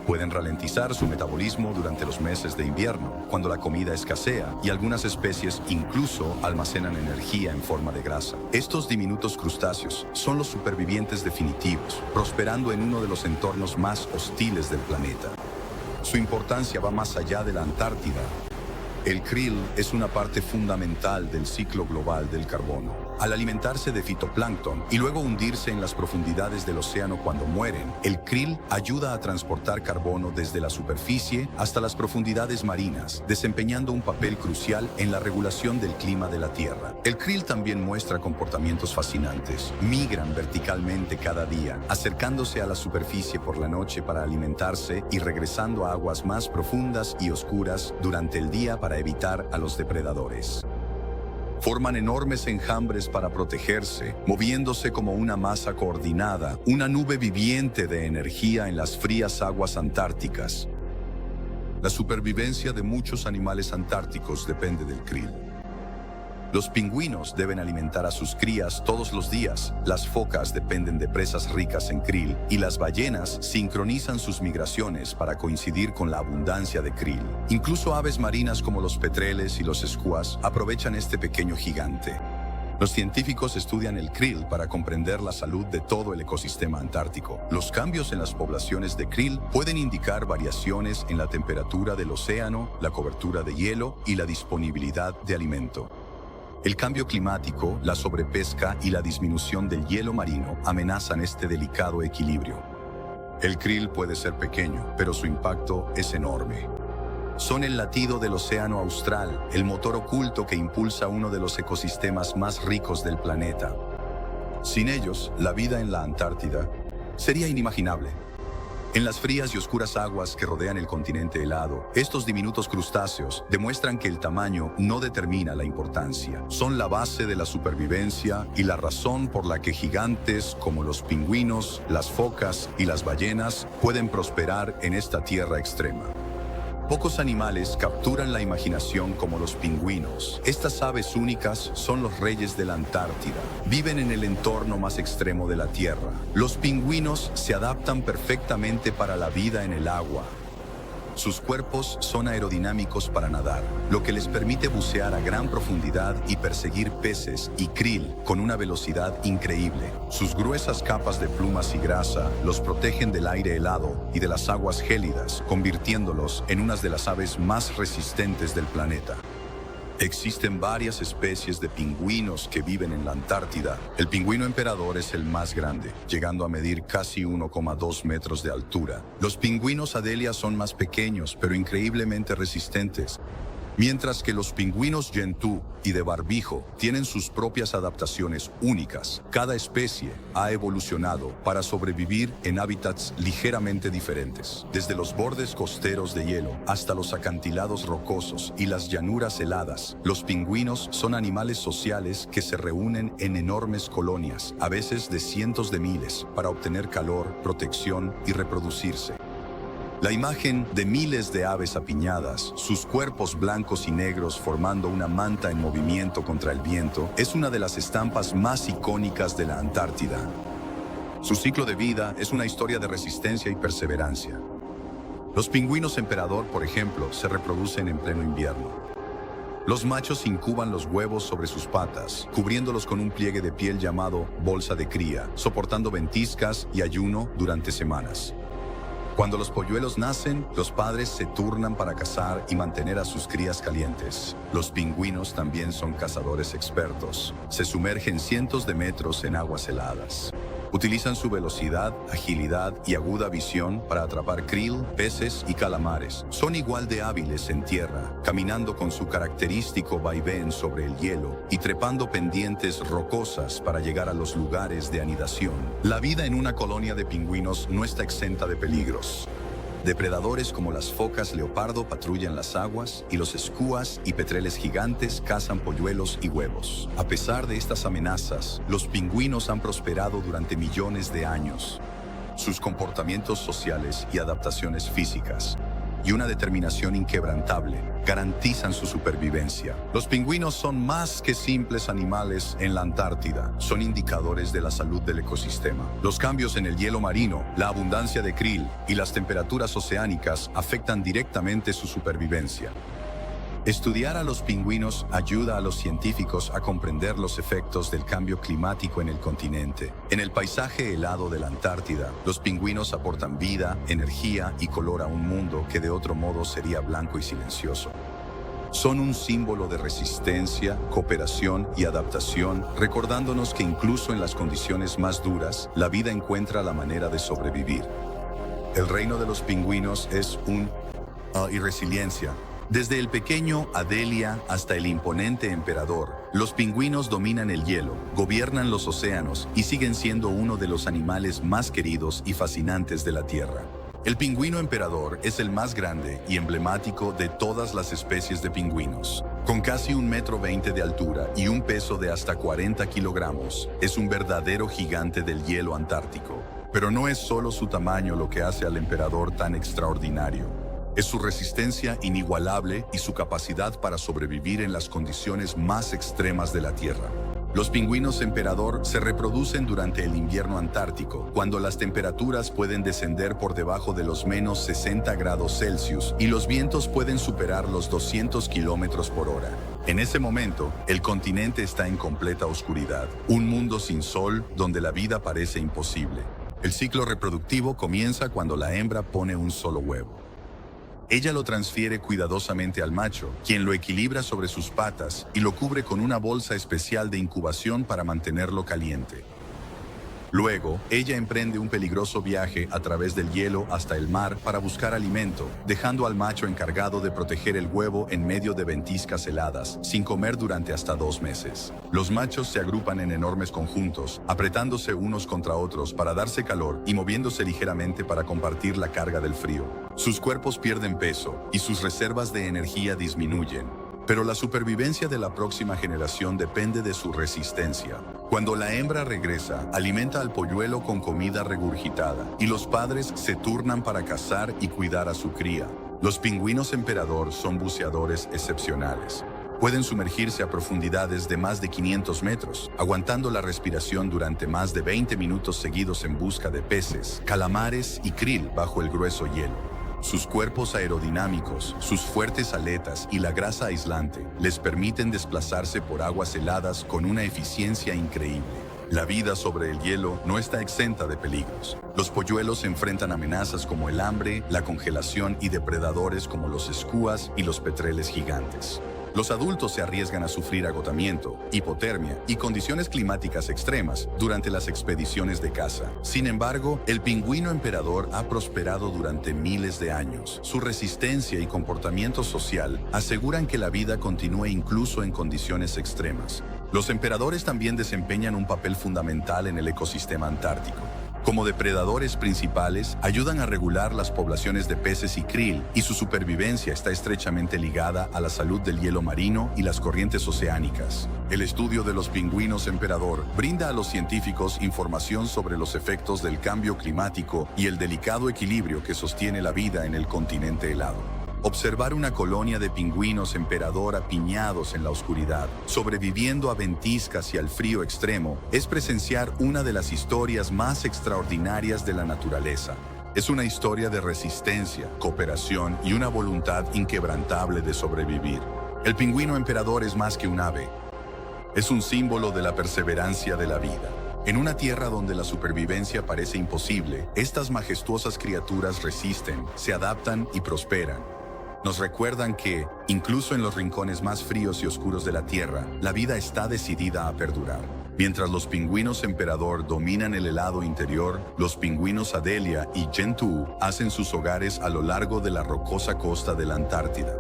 Pueden ralentizar su metabolismo durante los meses de invierno, cuando la comida escasea, y algunas especies incluso almacenan energía en forma de grasa. Estos diminutos crustáceos son los supervivientes definitivos, prosperando en uno de los entornos más hostiles del planeta. Su importancia va más allá de la Antártida. El krill es una parte fundamental del ciclo global del carbono. Al alimentarse de fitoplancton y luego hundirse en las profundidades del océano cuando mueren, el krill ayuda a transportar carbono desde la superficie hasta las profundidades marinas, desempeñando un papel crucial en la regulación del clima de la Tierra. El krill también muestra comportamientos fascinantes. Migran verticalmente cada día, acercándose a la superficie por la noche para alimentarse y regresando a aguas más profundas y oscuras durante el día para evitar a los depredadores. Forman enormes enjambres para protegerse, moviéndose como una masa coordinada, una nube viviente de energía en las frías aguas antárticas. La supervivencia de muchos animales antárticos depende del krill. Los pingüinos deben alimentar a sus crías todos los días, las focas dependen de presas ricas en krill y las ballenas sincronizan sus migraciones para coincidir con la abundancia de krill. Incluso aves marinas como los petreles y los escuas aprovechan este pequeño gigante. Los científicos estudian el krill para comprender la salud de todo el ecosistema antártico. Los cambios en las poblaciones de krill pueden indicar variaciones en la temperatura del océano, la cobertura de hielo y la disponibilidad de alimento. El cambio climático, la sobrepesca y la disminución del hielo marino amenazan este delicado equilibrio. El krill puede ser pequeño, pero su impacto es enorme. Son el latido del océano austral, el motor oculto que impulsa uno de los ecosistemas más ricos del planeta. Sin ellos, la vida en la Antártida sería inimaginable. En las frías y oscuras aguas que rodean el continente helado, estos diminutos crustáceos demuestran que el tamaño no determina la importancia. Son la base de la supervivencia y la razón por la que gigantes como los pingüinos, las focas y las ballenas pueden prosperar en esta tierra extrema. Pocos animales capturan la imaginación como los pingüinos. Estas aves únicas son los reyes de la Antártida. Viven en el entorno más extremo de la Tierra. Los pingüinos se adaptan perfectamente para la vida en el agua. Sus cuerpos son aerodinámicos para nadar, lo que les permite bucear a gran profundidad y perseguir peces y krill con una velocidad increíble. Sus gruesas capas de plumas y grasa los protegen del aire helado y de las aguas gélidas, convirtiéndolos en unas de las aves más resistentes del planeta. Existen varias especies de pingüinos que viven en la Antártida. El pingüino emperador es el más grande, llegando a medir casi 1,2 metros de altura. Los pingüinos Adelia son más pequeños, pero increíblemente resistentes, mientras que los pingüinos Gentoo y de barbijo tienen sus propias adaptaciones únicas. Cada especie ha evolucionado para sobrevivir en hábitats ligeramente diferentes, desde los bordes costeros de hielo hasta los acantilados rocosos y las llanuras heladas. Los pingüinos son animales sociales que se reúnen en enormes colonias, a veces de cientos de miles, para obtener calor, protección y reproducirse. La imagen de miles de aves apiñadas, sus cuerpos blancos y negros formando una manta en movimiento contra el viento, es una de las estampas más icónicas de la Antártida. Su ciclo de vida es una historia de resistencia y perseverancia. Los pingüinos emperador, por ejemplo, se reproducen en pleno invierno. Los machos incuban los huevos sobre sus patas, cubriéndolos con un pliegue de piel llamado bolsa de cría, soportando ventiscas y ayuno durante semanas. Cuando los polluelos nacen, los padres se turnan para cazar y mantener a sus crías calientes. Los pingüinos también son cazadores expertos. Se sumergen cientos de metros en aguas heladas. Utilizan su velocidad, agilidad y aguda visión para atrapar krill, peces y calamares. Son igual de hábiles en tierra, caminando con su característico vaivén sobre el hielo y trepando pendientes rocosas para llegar a los lugares de anidación. La vida en una colonia de pingüinos no está exenta de peligros. Depredadores como las focas leopardo patrullan las aguas y los escuas y petreles gigantes cazan polluelos y huevos. A pesar de estas amenazas, los pingüinos han prosperado durante millones de años. Sus comportamientos sociales y adaptaciones físicas y una determinación inquebrantable garantizan su supervivencia. Los pingüinos son más que simples animales en la Antártida, son indicadores de la salud del ecosistema. Los cambios en el hielo marino, la abundancia de krill y las temperaturas oceánicas afectan directamente su supervivencia. Estudiar a los pingüinos ayuda a los científicos a comprender los efectos del cambio climático en el continente. En el paisaje helado de la Antártida, los pingüinos aportan vida, energía y color a un mundo que de otro modo sería blanco y silencioso. Son un símbolo de resistencia, cooperación y adaptación, recordándonos que incluso en las condiciones más duras, la vida encuentra la manera de sobrevivir. El reino de los pingüinos es y resiliencia. Desde el pequeño Adelia hasta el imponente emperador, los pingüinos dominan el hielo, gobiernan los océanos y siguen siendo uno de los animales más queridos y fascinantes de la Tierra. El pingüino emperador es el más grande y emblemático de todas las especies de pingüinos. Con casi 1,20 m de altura y un peso de hasta 40 kilogramos, es un verdadero gigante del hielo antártico. Pero no es solo su tamaño lo que hace al emperador tan extraordinario. Es su resistencia inigualable y su capacidad para sobrevivir en las condiciones más extremas de la Tierra. Los pingüinos emperador se reproducen durante el invierno antártico, cuando las temperaturas pueden descender por debajo de los menos 60 grados Celsius y los vientos pueden superar los 200 kilómetros por hora. En ese momento, el continente está en completa oscuridad, un mundo sin sol donde la vida parece imposible. El ciclo reproductivo comienza cuando la hembra pone un solo huevo. Ella lo transfiere cuidadosamente al macho, quien lo equilibra sobre sus patas y lo cubre con una bolsa especial de incubación para mantenerlo caliente. Luego, ella emprende un peligroso viaje a través del hielo hasta el mar para buscar alimento, dejando al macho encargado de proteger el huevo en medio de ventiscas heladas, sin comer durante hasta 2 meses. Los machos se agrupan en enormes conjuntos, apretándose unos contra otros para darse calor y moviéndose ligeramente para compartir la carga del frío. Sus cuerpos pierden peso y sus reservas de energía disminuyen. Pero la supervivencia de la próxima generación depende de su resistencia. Cuando la hembra regresa, alimenta al polluelo con comida regurgitada y los padres se turnan para cazar y cuidar a su cría. Los pingüinos emperador son buceadores excepcionales. Pueden sumergirse a profundidades de más de 500 metros, aguantando la respiración durante más de 20 minutos seguidos en busca de peces, calamares y krill bajo el grueso hielo. Sus cuerpos aerodinámicos, sus fuertes aletas y la grasa aislante les permiten desplazarse por aguas heladas con una eficiencia increíble. La vida sobre el hielo no está exenta de peligros. Los polluelos enfrentan amenazas como el hambre, la congelación y depredadores como los escuas y los petreles gigantes. Los adultos se arriesgan a sufrir agotamiento, hipotermia y condiciones climáticas extremas durante las expediciones de caza. Sin embargo, el pingüino emperador ha prosperado durante miles de años. Su resistencia y comportamiento social aseguran que la vida continúe incluso en condiciones extremas. Los emperadores también desempeñan un papel fundamental en el ecosistema antártico. Como depredadores principales, ayudan a regular las poblaciones de peces y krill, y su supervivencia está estrechamente ligada a la salud del hielo marino y las corrientes oceánicas. El estudio de los pingüinos emperador brinda a los científicos información sobre los efectos del cambio climático y el delicado equilibrio que sostiene la vida en el continente helado. Observar una colonia de pingüinos emperador apiñados en la oscuridad, sobreviviendo a ventiscas y al frío extremo, es presenciar una de las historias más extraordinarias de la naturaleza. Es una historia de resistencia, cooperación y una voluntad inquebrantable de sobrevivir. El pingüino emperador es más que un ave. Es un símbolo de la perseverancia de la vida. En una tierra donde la supervivencia parece imposible, estas majestuosas criaturas resisten, se adaptan y prosperan. Nos recuerdan que, incluso en los rincones más fríos y oscuros de la Tierra, la vida está decidida a perdurar. Mientras los pingüinos emperador dominan el helado interior, los pingüinos Adelia y Gentoo hacen sus hogares a lo largo de la rocosa costa de la Antártida.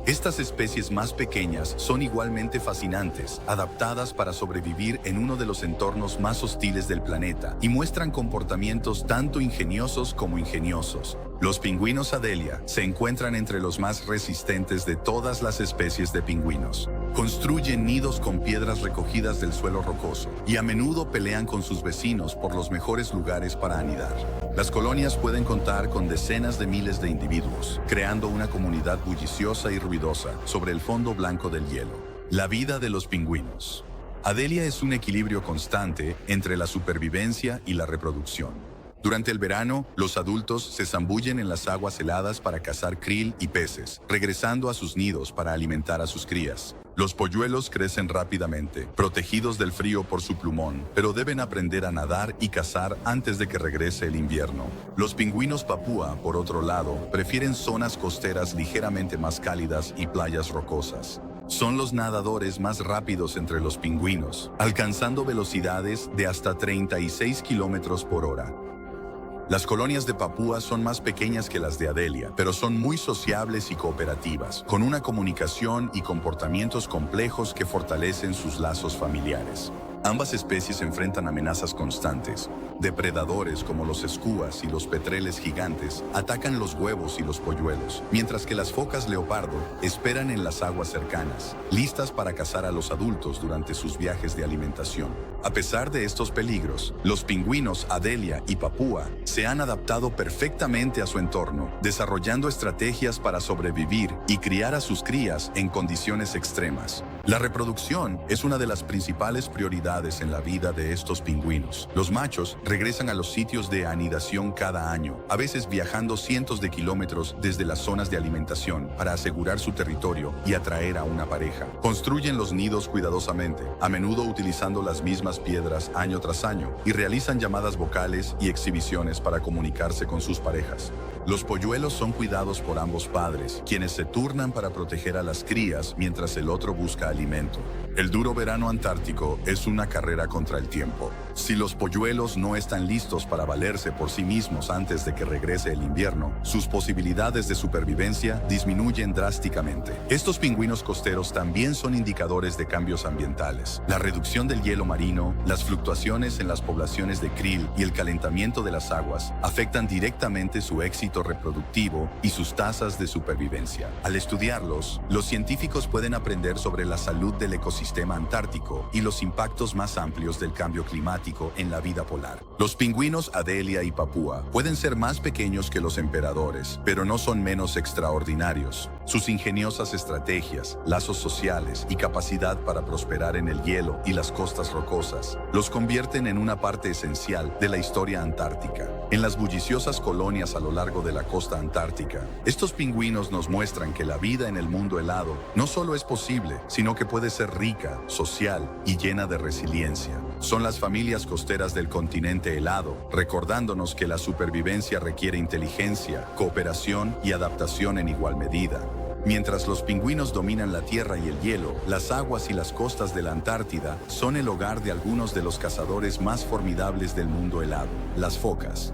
Estas especies más pequeñas son igualmente fascinantes, adaptadas para sobrevivir en uno de los entornos más hostiles del planeta y muestran comportamientos tanto ingeniosos como ingeniosos. Los pingüinos Adelia se encuentran entre los más resistentes de todas las especies de pingüinos. Construyen nidos con piedras recogidas del suelo rocoso y a menudo pelean con sus vecinos por los mejores lugares para anidar. Las colonias pueden contar con decenas de miles de individuos, creando una comunidad bulliciosa y ruidosa sobre el fondo blanco del hielo. La vida de los pingüinos. Adelia es un equilibrio constante entre la supervivencia y la reproducción. Durante el verano, los adultos se zambullen en las aguas heladas para cazar krill y peces, regresando a sus nidos para alimentar a sus crías. Los polluelos crecen rápidamente, protegidos del frío por su plumón, pero deben aprender a nadar y cazar antes de que regrese el invierno. Los pingüinos papúa, por otro lado, prefieren zonas costeras ligeramente más cálidas y playas rocosas. Son los nadadores más rápidos entre los pingüinos, alcanzando velocidades de hasta 36 kilómetros por hora. Las colonias de Papúa son más pequeñas que las de Adelia, pero son muy sociables y cooperativas, con una comunicación y comportamientos complejos que fortalecen sus lazos familiares. Ambas especies enfrentan amenazas constantes. Depredadores como los escuas y los petreles gigantes atacan los huevos y los polluelos, mientras que las focas leopardo esperan en las aguas cercanas, listas para cazar a los adultos durante sus viajes de alimentación. A pesar de estos peligros, los pingüinos Adelia y Papúa se han adaptado perfectamente a su entorno, desarrollando estrategias para sobrevivir y criar a sus crías en condiciones extremas. La reproducción es una de las principales prioridades en la vida de estos pingüinos. Los machos regresan a los sitios de anidación cada año, a veces viajando cientos de kilómetros desde las zonas de alimentación para asegurar su territorio y atraer a una pareja. Construyen los nidos cuidadosamente, a menudo utilizando las mismas piedras año tras año, y realizan llamadas vocales y exhibiciones para comunicarse con sus parejas. Los polluelos son cuidados por ambos padres, quienes se turnan para proteger a las crías mientras el otro busca alimento. El duro verano antártico es una carrera contra el tiempo. Si los polluelos no están listos para valerse por sí mismos antes de que regrese el invierno, sus posibilidades de supervivencia disminuyen drásticamente. Estos pingüinos costeros también son indicadores de cambios ambientales. La reducción del hielo marino, las fluctuaciones en las poblaciones de krill y el calentamiento de las aguas afectan directamente su éxito reproductivo y sus tasas de supervivencia. Al estudiarlos, los científicos pueden aprender sobre la salud del ecosistema antártico y los impactos más amplios del cambio climático en la vida polar. Los pingüinos Adelia y Papúa pueden ser más pequeños que los emperadores, pero no son menos extraordinarios. Sus ingeniosas estrategias, lazos sociales y capacidad para prosperar en el hielo y las costas rocosas los convierten en una parte esencial de la historia antártica. En las bulliciosas colonias a lo largo de la costa antártica, estos pingüinos nos muestran que la vida en el mundo helado no solo es posible, sino que puede ser rica, social y llena de resiliencia. Son las familias costeras del continente helado, recordándonos que la supervivencia requiere inteligencia, cooperación y adaptación en igual medida. Mientras los pingüinos dominan la tierra y el hielo, las aguas y las costas de la Antártida son el hogar de algunos de los cazadores más formidables del mundo helado, las focas.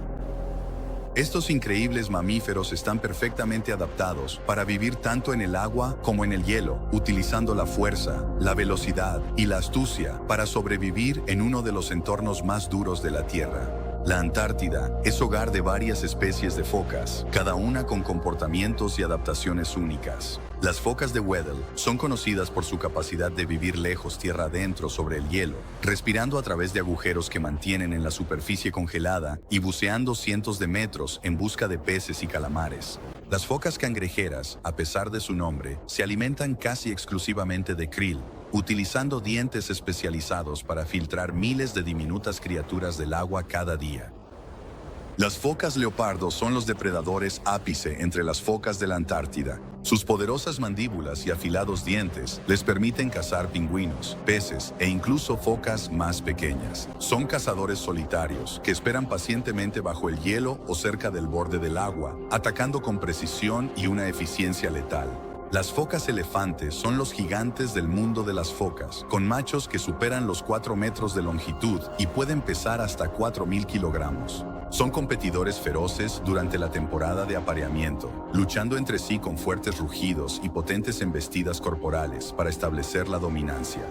Estos increíbles mamíferos están perfectamente adaptados para vivir tanto en el agua como en el hielo, utilizando la fuerza, la velocidad y la astucia para sobrevivir en uno de los entornos más duros de la Tierra. La Antártida es hogar de varias especies de focas, cada una con comportamientos y adaptaciones únicas. Las focas de Weddell son conocidas por su capacidad de vivir lejos tierra adentro sobre el hielo, respirando a través de agujeros que mantienen en la superficie congelada y buceando cientos de metros en busca de peces y calamares. Las focas cangrejeras, a pesar de su nombre, se alimentan casi exclusivamente de krill, utilizando dientes especializados para filtrar miles de diminutas criaturas del agua cada día. Las focas leopardo son los depredadores ápice entre las focas de la Antártida. Sus poderosas mandíbulas y afilados dientes les permiten cazar pingüinos, peces e incluso focas más pequeñas. Son cazadores solitarios que esperan pacientemente bajo el hielo o cerca del borde del agua, atacando con precisión y una eficiencia letal. Las focas elefantes son los gigantes del mundo de las focas, con machos que superan los 4 metros de longitud y pueden pesar hasta 4.000 kilogramos. Son competidores feroces durante la temporada de apareamiento, luchando entre sí con fuertes rugidos y potentes embestidas corporales para establecer la dominancia.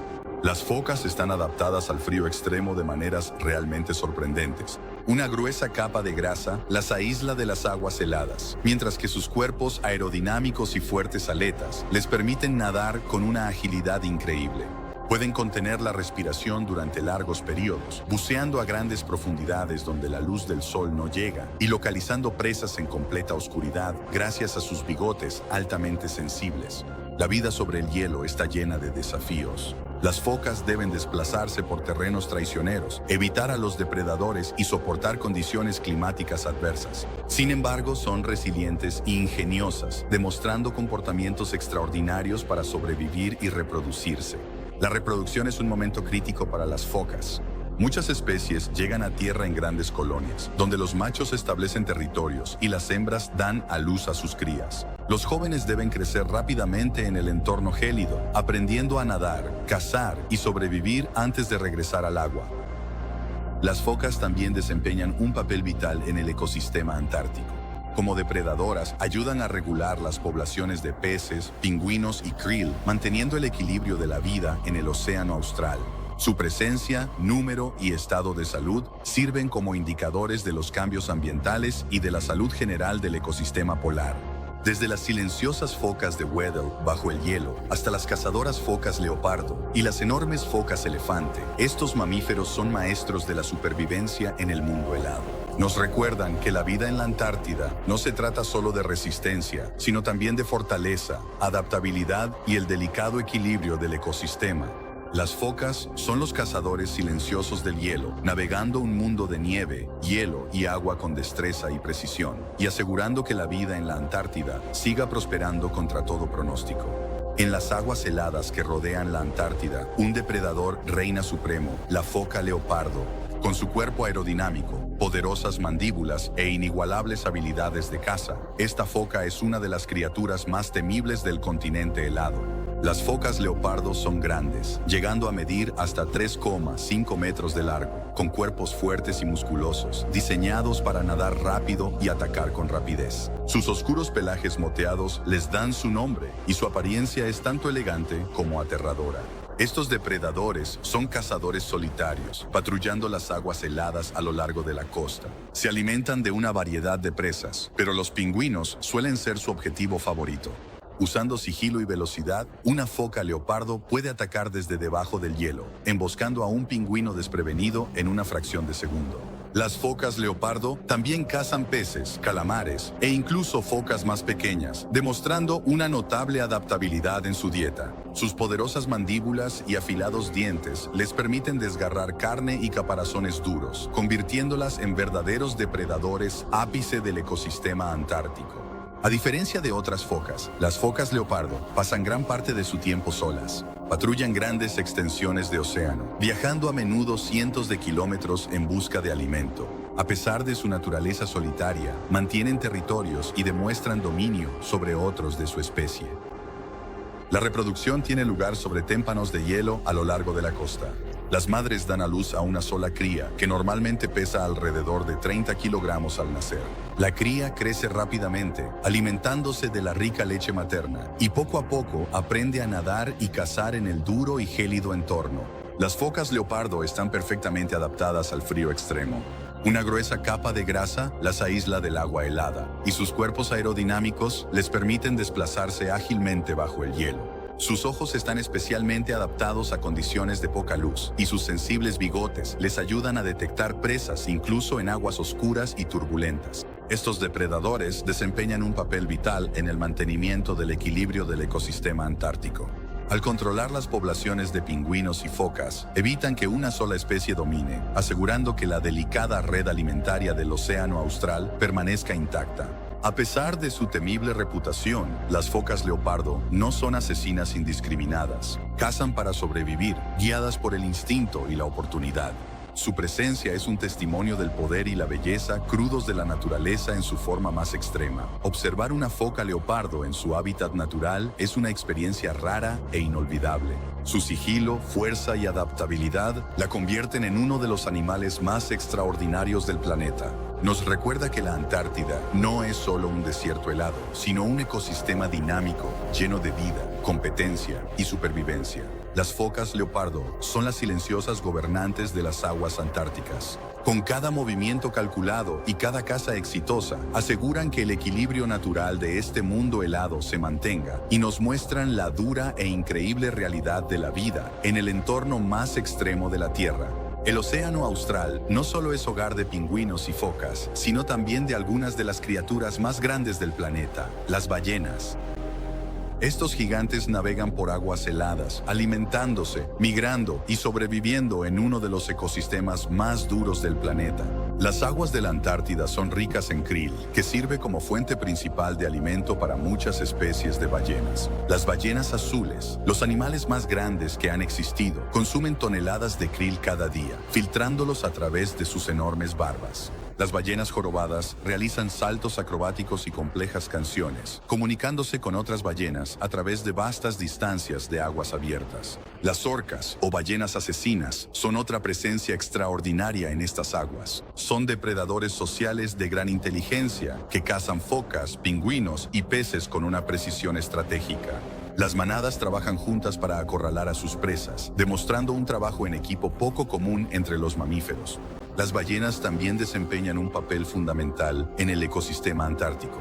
Las focas están adaptadas al frío extremo de maneras realmente sorprendentes. Una gruesa capa de grasa las aísla de las aguas heladas, mientras que sus cuerpos aerodinámicos y fuertes aletas les permiten nadar con una agilidad increíble. Pueden contener la respiración durante largos periodos, buceando a grandes profundidades donde la luz del sol no llega y localizando presas en completa oscuridad gracias a sus bigotes altamente sensibles. La vida sobre el hielo está llena de desafíos. Las focas deben desplazarse por terrenos traicioneros, evitar a los depredadores y soportar condiciones climáticas adversas. Sin embargo, son resilientes e ingeniosas, demostrando comportamientos extraordinarios para sobrevivir y reproducirse. La reproducción es un momento crítico para las focas. Muchas especies llegan a tierra en grandes colonias, donde los machos establecen territorios y las hembras dan a luz a sus crías. Los jóvenes deben crecer rápidamente en el entorno gélido, aprendiendo a nadar, cazar y sobrevivir antes de regresar al agua. Las focas también desempeñan un papel vital en el ecosistema antártico. Como depredadoras, ayudan a regular las poblaciones de peces, pingüinos y krill, manteniendo el equilibrio de la vida en el océano austral. Su presencia, número y estado de salud sirven como indicadores de los cambios ambientales y de la salud general del ecosistema polar. Desde las silenciosas focas de Weddell bajo el hielo hasta las cazadoras focas leopardo y las enormes focas elefante, estos mamíferos son maestros de la supervivencia en el mundo helado. Nos recuerdan que la vida en la Antártida no se trata solo de resistencia, sino también de fortaleza, adaptabilidad y el delicado equilibrio del ecosistema. Las focas son los cazadores silenciosos del hielo, navegando un mundo de nieve, hielo y agua con destreza y precisión, y asegurando que la vida en la Antártida siga prosperando contra todo pronóstico. En las aguas heladas que rodean la Antártida, un depredador reina supremo, la foca leopardo. Con su cuerpo aerodinámico, poderosas mandíbulas e inigualables habilidades de caza, esta foca es una de las criaturas más temibles del continente helado. Las focas leopardo son grandes, llegando a medir hasta 3,5 metros de largo, con cuerpos fuertes y musculosos, diseñados para nadar rápido y atacar con rapidez. Sus oscuros pelajes moteados les dan su nombre, y su apariencia es tanto elegante como aterradora. Estos depredadores son cazadores solitarios, patrullando las aguas heladas a lo largo de la costa. Se alimentan de una variedad de presas, pero los pingüinos suelen ser su objetivo favorito. Usando sigilo y velocidad, una foca leopardo puede atacar desde debajo del hielo, emboscando a un pingüino desprevenido en una fracción de segundo. Las focas leopardo también cazan peces, calamares e incluso focas más pequeñas, demostrando una notable adaptabilidad en su dieta. Sus poderosas mandíbulas y afilados dientes les permiten desgarrar carne y caparazones duros, convirtiéndolas en verdaderos depredadores ápice del ecosistema antártico. A diferencia de otras focas, las focas leopardo pasan gran parte de su tiempo solas. Patrullan grandes extensiones de océano, viajando a menudo cientos de kilómetros en busca de alimento. A pesar de su naturaleza solitaria, mantienen territorios y demuestran dominio sobre otros de su especie. La reproducción tiene lugar sobre témpanos de hielo a lo largo de la costa. Las madres dan a luz a una sola cría, que normalmente pesa alrededor de 30 kilogramos al nacer. La cría crece rápidamente, alimentándose de la rica leche materna, y poco a poco aprende a nadar y cazar en el duro y gélido entorno. Las focas leopardo están perfectamente adaptadas al frío extremo. Una gruesa capa de grasa las aísla del agua helada, y sus cuerpos aerodinámicos les permiten desplazarse ágilmente bajo el hielo. Sus ojos están especialmente adaptados a condiciones de poca luz, y sus sensibles bigotes les ayudan a detectar presas incluso en aguas oscuras y turbulentas. Estos depredadores desempeñan un papel vital en el mantenimiento del equilibrio del ecosistema antártico. Al controlar las poblaciones de pingüinos y focas, evitan que una sola especie domine, asegurando que la delicada red alimentaria del océano austral permanezca intacta. A pesar de su temible reputación, las focas leopardo no son asesinas indiscriminadas. Cazan para sobrevivir, guiadas por el instinto y la oportunidad. Su presencia es un testimonio del poder y la belleza crudos de la naturaleza en su forma más extrema. Observar una foca leopardo en su hábitat natural es una experiencia rara e inolvidable. Su sigilo, fuerza y adaptabilidad la convierten en uno de los animales más extraordinarios del planeta. nos recuerda que la Antártida no es solo un desierto helado, sino un ecosistema dinámico, lleno de vida, competencia y supervivencia. Las focas leopardo son las silenciosas gobernantes de las aguas antárticas. Con cada movimiento calculado y cada caza exitosa, aseguran que el equilibrio natural de este mundo helado se mantenga y nos muestran la dura e increíble realidad de la vida en el entorno más extremo de la Tierra. El Océano Austral no solo es hogar de pingüinos y focas, sino también de algunas de las criaturas más grandes del planeta, las ballenas. Estos gigantes navegan por aguas heladas, alimentándose, migrando y sobreviviendo en uno de los ecosistemas más duros del planeta. Las aguas de la Antártida son ricas en krill, que sirve como fuente principal de alimento para muchas especies de ballenas. Las ballenas azules, los animales más grandes que han existido, consumen toneladas de krill cada día, filtrándolos a través de sus enormes barbas. Las ballenas jorobadas realizan saltos acrobáticos y complejas canciones, comunicándose con otras ballenas a través de vastas distancias de aguas abiertas. Las orcas, o ballenas asesinas, son otra presencia extraordinaria en estas aguas. Son depredadores sociales de gran inteligencia que cazan focas, pingüinos y peces con una precisión estratégica. Las manadas trabajan juntas para acorralar a sus presas, demostrando un trabajo en equipo poco común entre los mamíferos. Las ballenas también desempeñan un papel fundamental en el ecosistema antártico.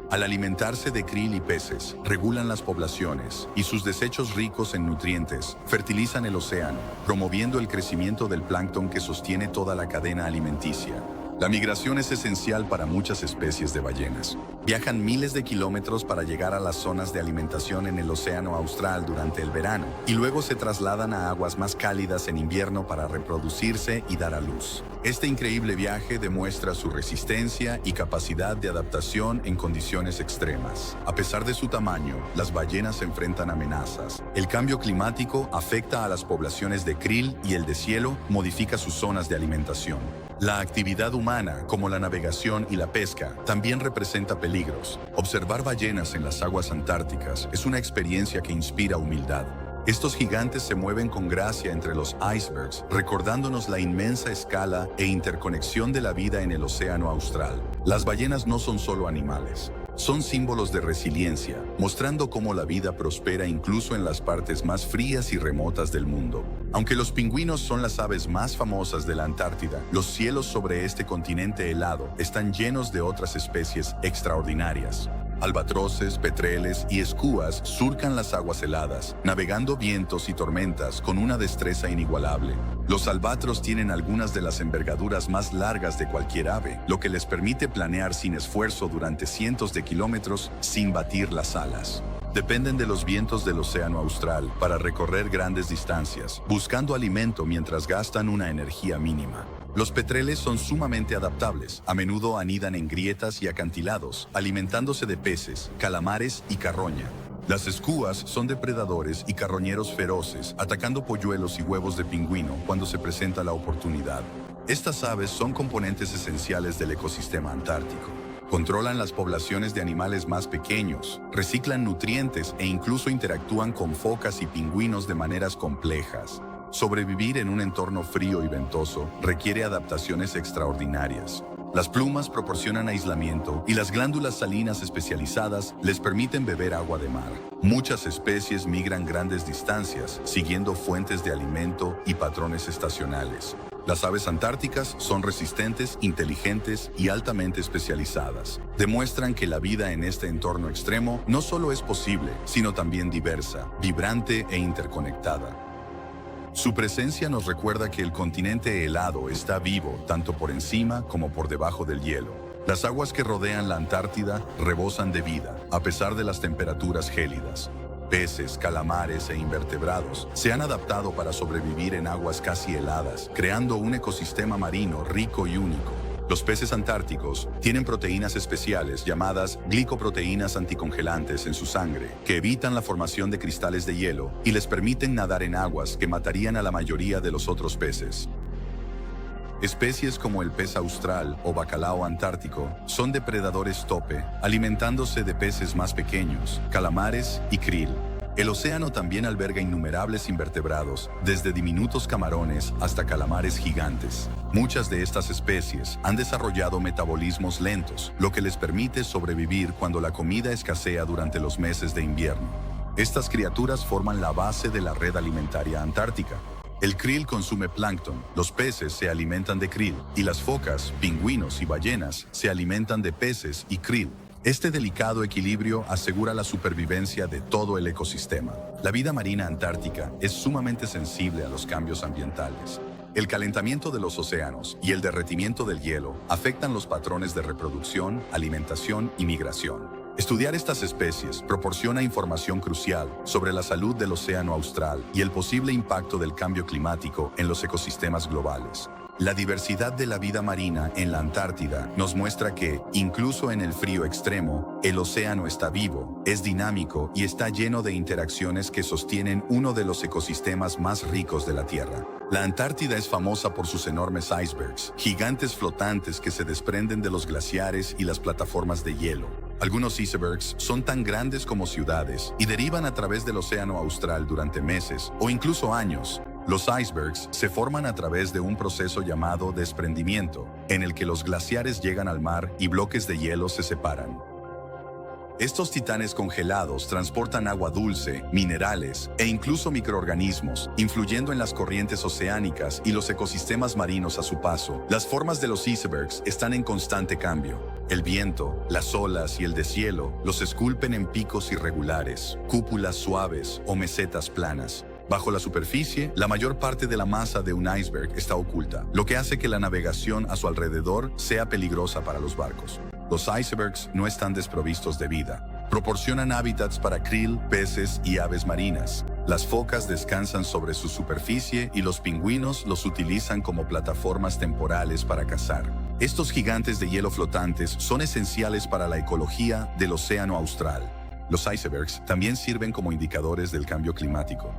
Al alimentarse de krill y peces, regulan las poblaciones y sus desechos ricos en nutrientes fertilizan el océano, promoviendo el crecimiento del plancton que sostiene toda la cadena alimenticia. La migración es esencial para muchas especies de ballenas. Viajan miles de kilómetros para llegar a las zonas de alimentación en el Océano Austral durante el verano y luego se trasladan a aguas más cálidas en invierno para reproducirse y dar a luz. Este increíble viaje demuestra su resistencia y capacidad de adaptación en condiciones extremas. A pesar de su tamaño, las ballenas se enfrentan a amenazas. El cambio climático afecta a las poblaciones de krill y el deshielo modifica sus zonas de alimentación. La actividad humana, como la navegación y la pesca, también representa peligros. Observar ballenas en las aguas antárticas es una experiencia que inspira humildad. Estos gigantes se mueven con gracia entre los icebergs, recordándonos la inmensa escala e interconexión de la vida en el Océano Austral. Las ballenas no son solo animales. Son símbolos de resiliencia, mostrando cómo la vida prospera incluso en las partes más frías y remotas del mundo. Aunque los pingüinos son las aves más famosas de la Antártida, los cielos sobre este continente helado están llenos de otras especies extraordinarias. Albatroces, petreles y escúas surcan las aguas heladas, navegando vientos y tormentas con una destreza inigualable. Los albatros tienen algunas de las envergaduras más largas de cualquier ave, lo que les permite planear sin esfuerzo durante cientos de kilómetros sin batir las alas. Dependen de los vientos del Océano Austral para recorrer grandes distancias, buscando alimento mientras gastan una energía mínima. Los petreles son sumamente adaptables, a menudo anidan en grietas y acantilados, alimentándose de peces, calamares y carroña. Las escúas son depredadores y carroñeros feroces, atacando polluelos y huevos de pingüino cuando se presenta la oportunidad. Estas aves son componentes esenciales del ecosistema antártico. Controlan las poblaciones de animales más pequeños, reciclan nutrientes e incluso interactúan con focas y pingüinos de maneras complejas. Sobrevivir en un entorno frío y ventoso requiere adaptaciones extraordinarias. Las plumas proporcionan aislamiento y las glándulas salinas especializadas les permiten beber agua de mar. Muchas especies migran grandes distancias, siguiendo fuentes de alimento y patrones estacionales. Las aves antárticas son resistentes, inteligentes y altamente especializadas. Demuestran que la vida en este entorno extremo no solo es posible, sino también diversa, vibrante e interconectada. Su presencia nos recuerda que el continente helado está vivo tanto por encima como por debajo del hielo. Las aguas que rodean la Antártida rebosan de vida, a pesar de las temperaturas gélidas. Peces, calamares e invertebrados se han adaptado para sobrevivir en aguas casi heladas, creando un ecosistema marino rico y único. Los peces antárticos tienen proteínas especiales llamadas glicoproteínas anticongelantes en su sangre, que evitan la formación de cristales de hielo y les permiten nadar en aguas que matarían a la mayoría de los otros peces. Especies como el pez austral o bacalao antártico son depredadores tope, alimentándose de peces más pequeños, calamares y krill. El océano también alberga innumerables invertebrados, desde diminutos camarones hasta calamares gigantes. Muchas de estas especies han desarrollado metabolismos lentos, lo que les permite sobrevivir cuando la comida escasea durante los meses de invierno. Estas criaturas forman la base de la red alimentaria antártica. El krill consume plancton, los peces se alimentan de krill, y las focas, pingüinos y ballenas se alimentan de peces y krill. Este delicado equilibrio asegura la supervivencia de todo el ecosistema. La vida marina antártica es sumamente sensible a los cambios ambientales. El calentamiento de los océanos y el derretimiento del hielo afectan los patrones de reproducción, alimentación y migración. Estudiar estas especies proporciona información crucial sobre la salud del océano austral y el posible impacto del cambio climático en los ecosistemas globales. La diversidad de la vida marina en la Antártida nos muestra que, incluso en el frío extremo, el océano está vivo, es dinámico y está lleno de interacciones que sostienen uno de los ecosistemas más ricos de la Tierra. La Antártida es famosa por sus enormes icebergs, gigantes flotantes que se desprenden de los glaciares y las plataformas de hielo. Algunos icebergs son tan grandes como ciudades y derivan a través del océano austral durante meses o incluso años. Los icebergs se forman a través de un proceso llamado desprendimiento, en el que los glaciares llegan al mar y bloques de hielo se separan. Estos titanes congelados transportan agua dulce, minerales e incluso microorganismos, influyendo en las corrientes oceánicas y los ecosistemas marinos a su paso. Las formas de los icebergs están en constante cambio. El viento, las olas y el deshielo los esculpen en picos irregulares, cúpulas suaves o mesetas planas. Bajo la superficie, la mayor parte de la masa de un iceberg está oculta, lo que hace que la navegación a su alrededor sea peligrosa para los barcos. Los icebergs no están desprovistos de vida. Proporcionan hábitats para krill, peces y aves marinas. Las focas descansan sobre su superficie y los pingüinos los utilizan como plataformas temporales para cazar. Estos gigantes de hielo flotantes son esenciales para la ecología del océano austral. Los icebergs también sirven como indicadores del cambio climático.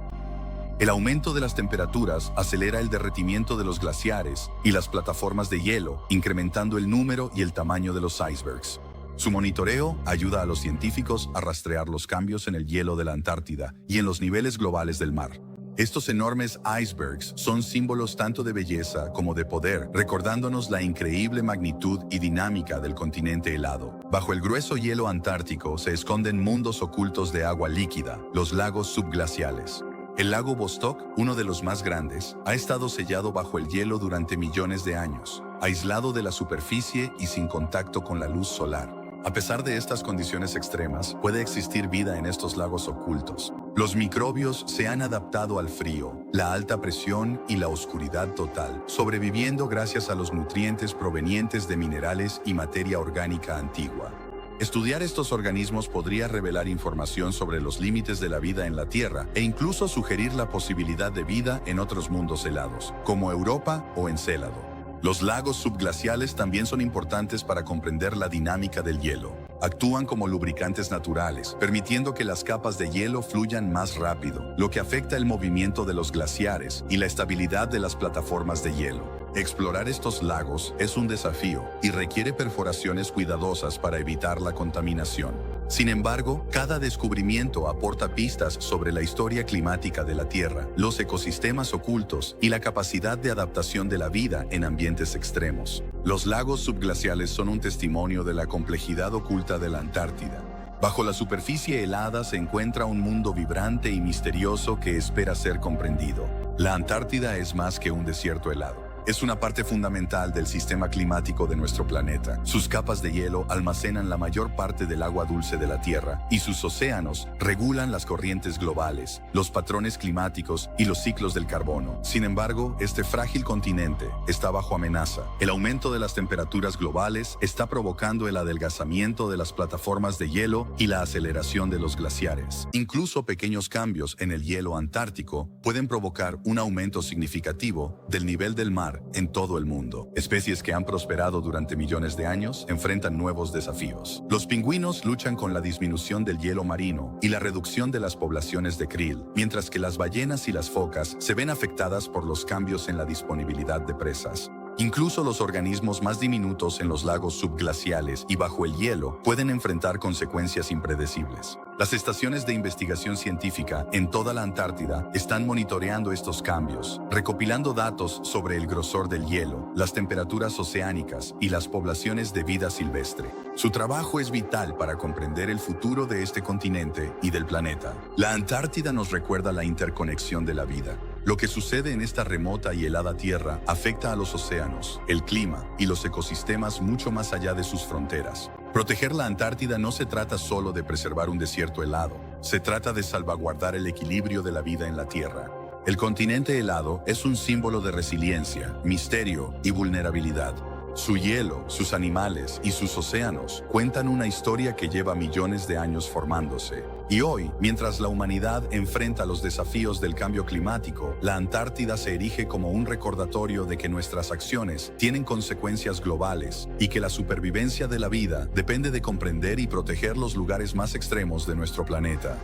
El aumento de las temperaturas acelera el derretimiento de los glaciares y las plataformas de hielo, incrementando el número y el tamaño de los icebergs. Su monitoreo ayuda a los científicos a rastrear los cambios en el hielo de la Antártida y en los niveles globales del mar. Estos enormes icebergs son símbolos tanto de belleza como de poder, recordándonos la increíble magnitud y dinámica del continente helado. Bajo el grueso hielo antártico se esconden mundos ocultos de agua líquida, los lagos subglaciales. El lago Vostok, uno de los más grandes, ha estado sellado bajo el hielo durante millones de años, aislado de la superficie y sin contacto con la luz solar. A pesar de estas condiciones extremas, puede existir vida en estos lagos ocultos. Los microbios se han adaptado al frío, la alta presión y la oscuridad total, sobreviviendo gracias a los nutrientes provenientes de minerales y materia orgánica antigua. Estudiar estos organismos podría revelar información sobre los límites de la vida en la Tierra e incluso sugerir la posibilidad de vida en otros mundos helados, como Europa o Encélado. Los lagos subglaciales también son importantes para comprender la dinámica del hielo. Actúan como lubricantes naturales, permitiendo que las capas de hielo fluyan más rápido, lo que afecta el movimiento de los glaciares y la estabilidad de las plataformas de hielo. Explorar estos lagos es un desafío y requiere perforaciones cuidadosas para evitar la contaminación. Sin embargo, cada descubrimiento aporta pistas sobre la historia climática de la Tierra, los ecosistemas ocultos y la capacidad de adaptación de la vida en ambientes extremos. Los lagos subglaciales son un testimonio de la complejidad oculta de la Antártida. Bajo la superficie helada se encuentra un mundo vibrante y misterioso que espera ser comprendido. La Antártida es más que un desierto helado. Es una parte fundamental del sistema climático de nuestro planeta. Sus capas de hielo almacenan la mayor parte del agua dulce de la Tierra y sus océanos regulan las corrientes globales, los patrones climáticos y los ciclos del carbono. Sin embargo, este frágil continente está bajo amenaza. El aumento de las temperaturas globales está provocando el adelgazamiento de las plataformas de hielo y la aceleración de los glaciares. Incluso pequeños cambios en el hielo antártico pueden provocar un aumento significativo del nivel del mar en todo el mundo. Especies que han prosperado durante millones de años enfrentan nuevos desafíos. Los pingüinos luchan con la disminución del hielo marino y la reducción de las poblaciones de krill, mientras que las ballenas y las focas se ven afectadas por los cambios en la disponibilidad de presas. Incluso los organismos más diminutos en los lagos subglaciales y bajo el hielo pueden enfrentar consecuencias impredecibles. Las estaciones de investigación científica en toda la Antártida están monitoreando estos cambios, recopilando datos sobre el grosor del hielo, las temperaturas oceánicas y las poblaciones de vida silvestre. Su trabajo es vital para comprender el futuro de este continente y del planeta. La Antártida nos recuerda la interconexión de la vida. Lo que sucede en esta remota y helada tierra afecta a los océanos, el clima y los ecosistemas mucho más allá de sus fronteras. Proteger la Antártida no se trata solo de preservar un desierto helado, se trata de salvaguardar el equilibrio de la vida en la Tierra. El continente helado es un símbolo de resiliencia, misterio y vulnerabilidad. Su hielo, sus animales y sus océanos cuentan una historia que lleva millones de años formándose. Y hoy, mientras la humanidad enfrenta los desafíos del cambio climático, la Antártida se erige como un recordatorio de que nuestras acciones tienen consecuencias globales y que la supervivencia de la vida depende de comprender y proteger los lugares más extremos de nuestro planeta.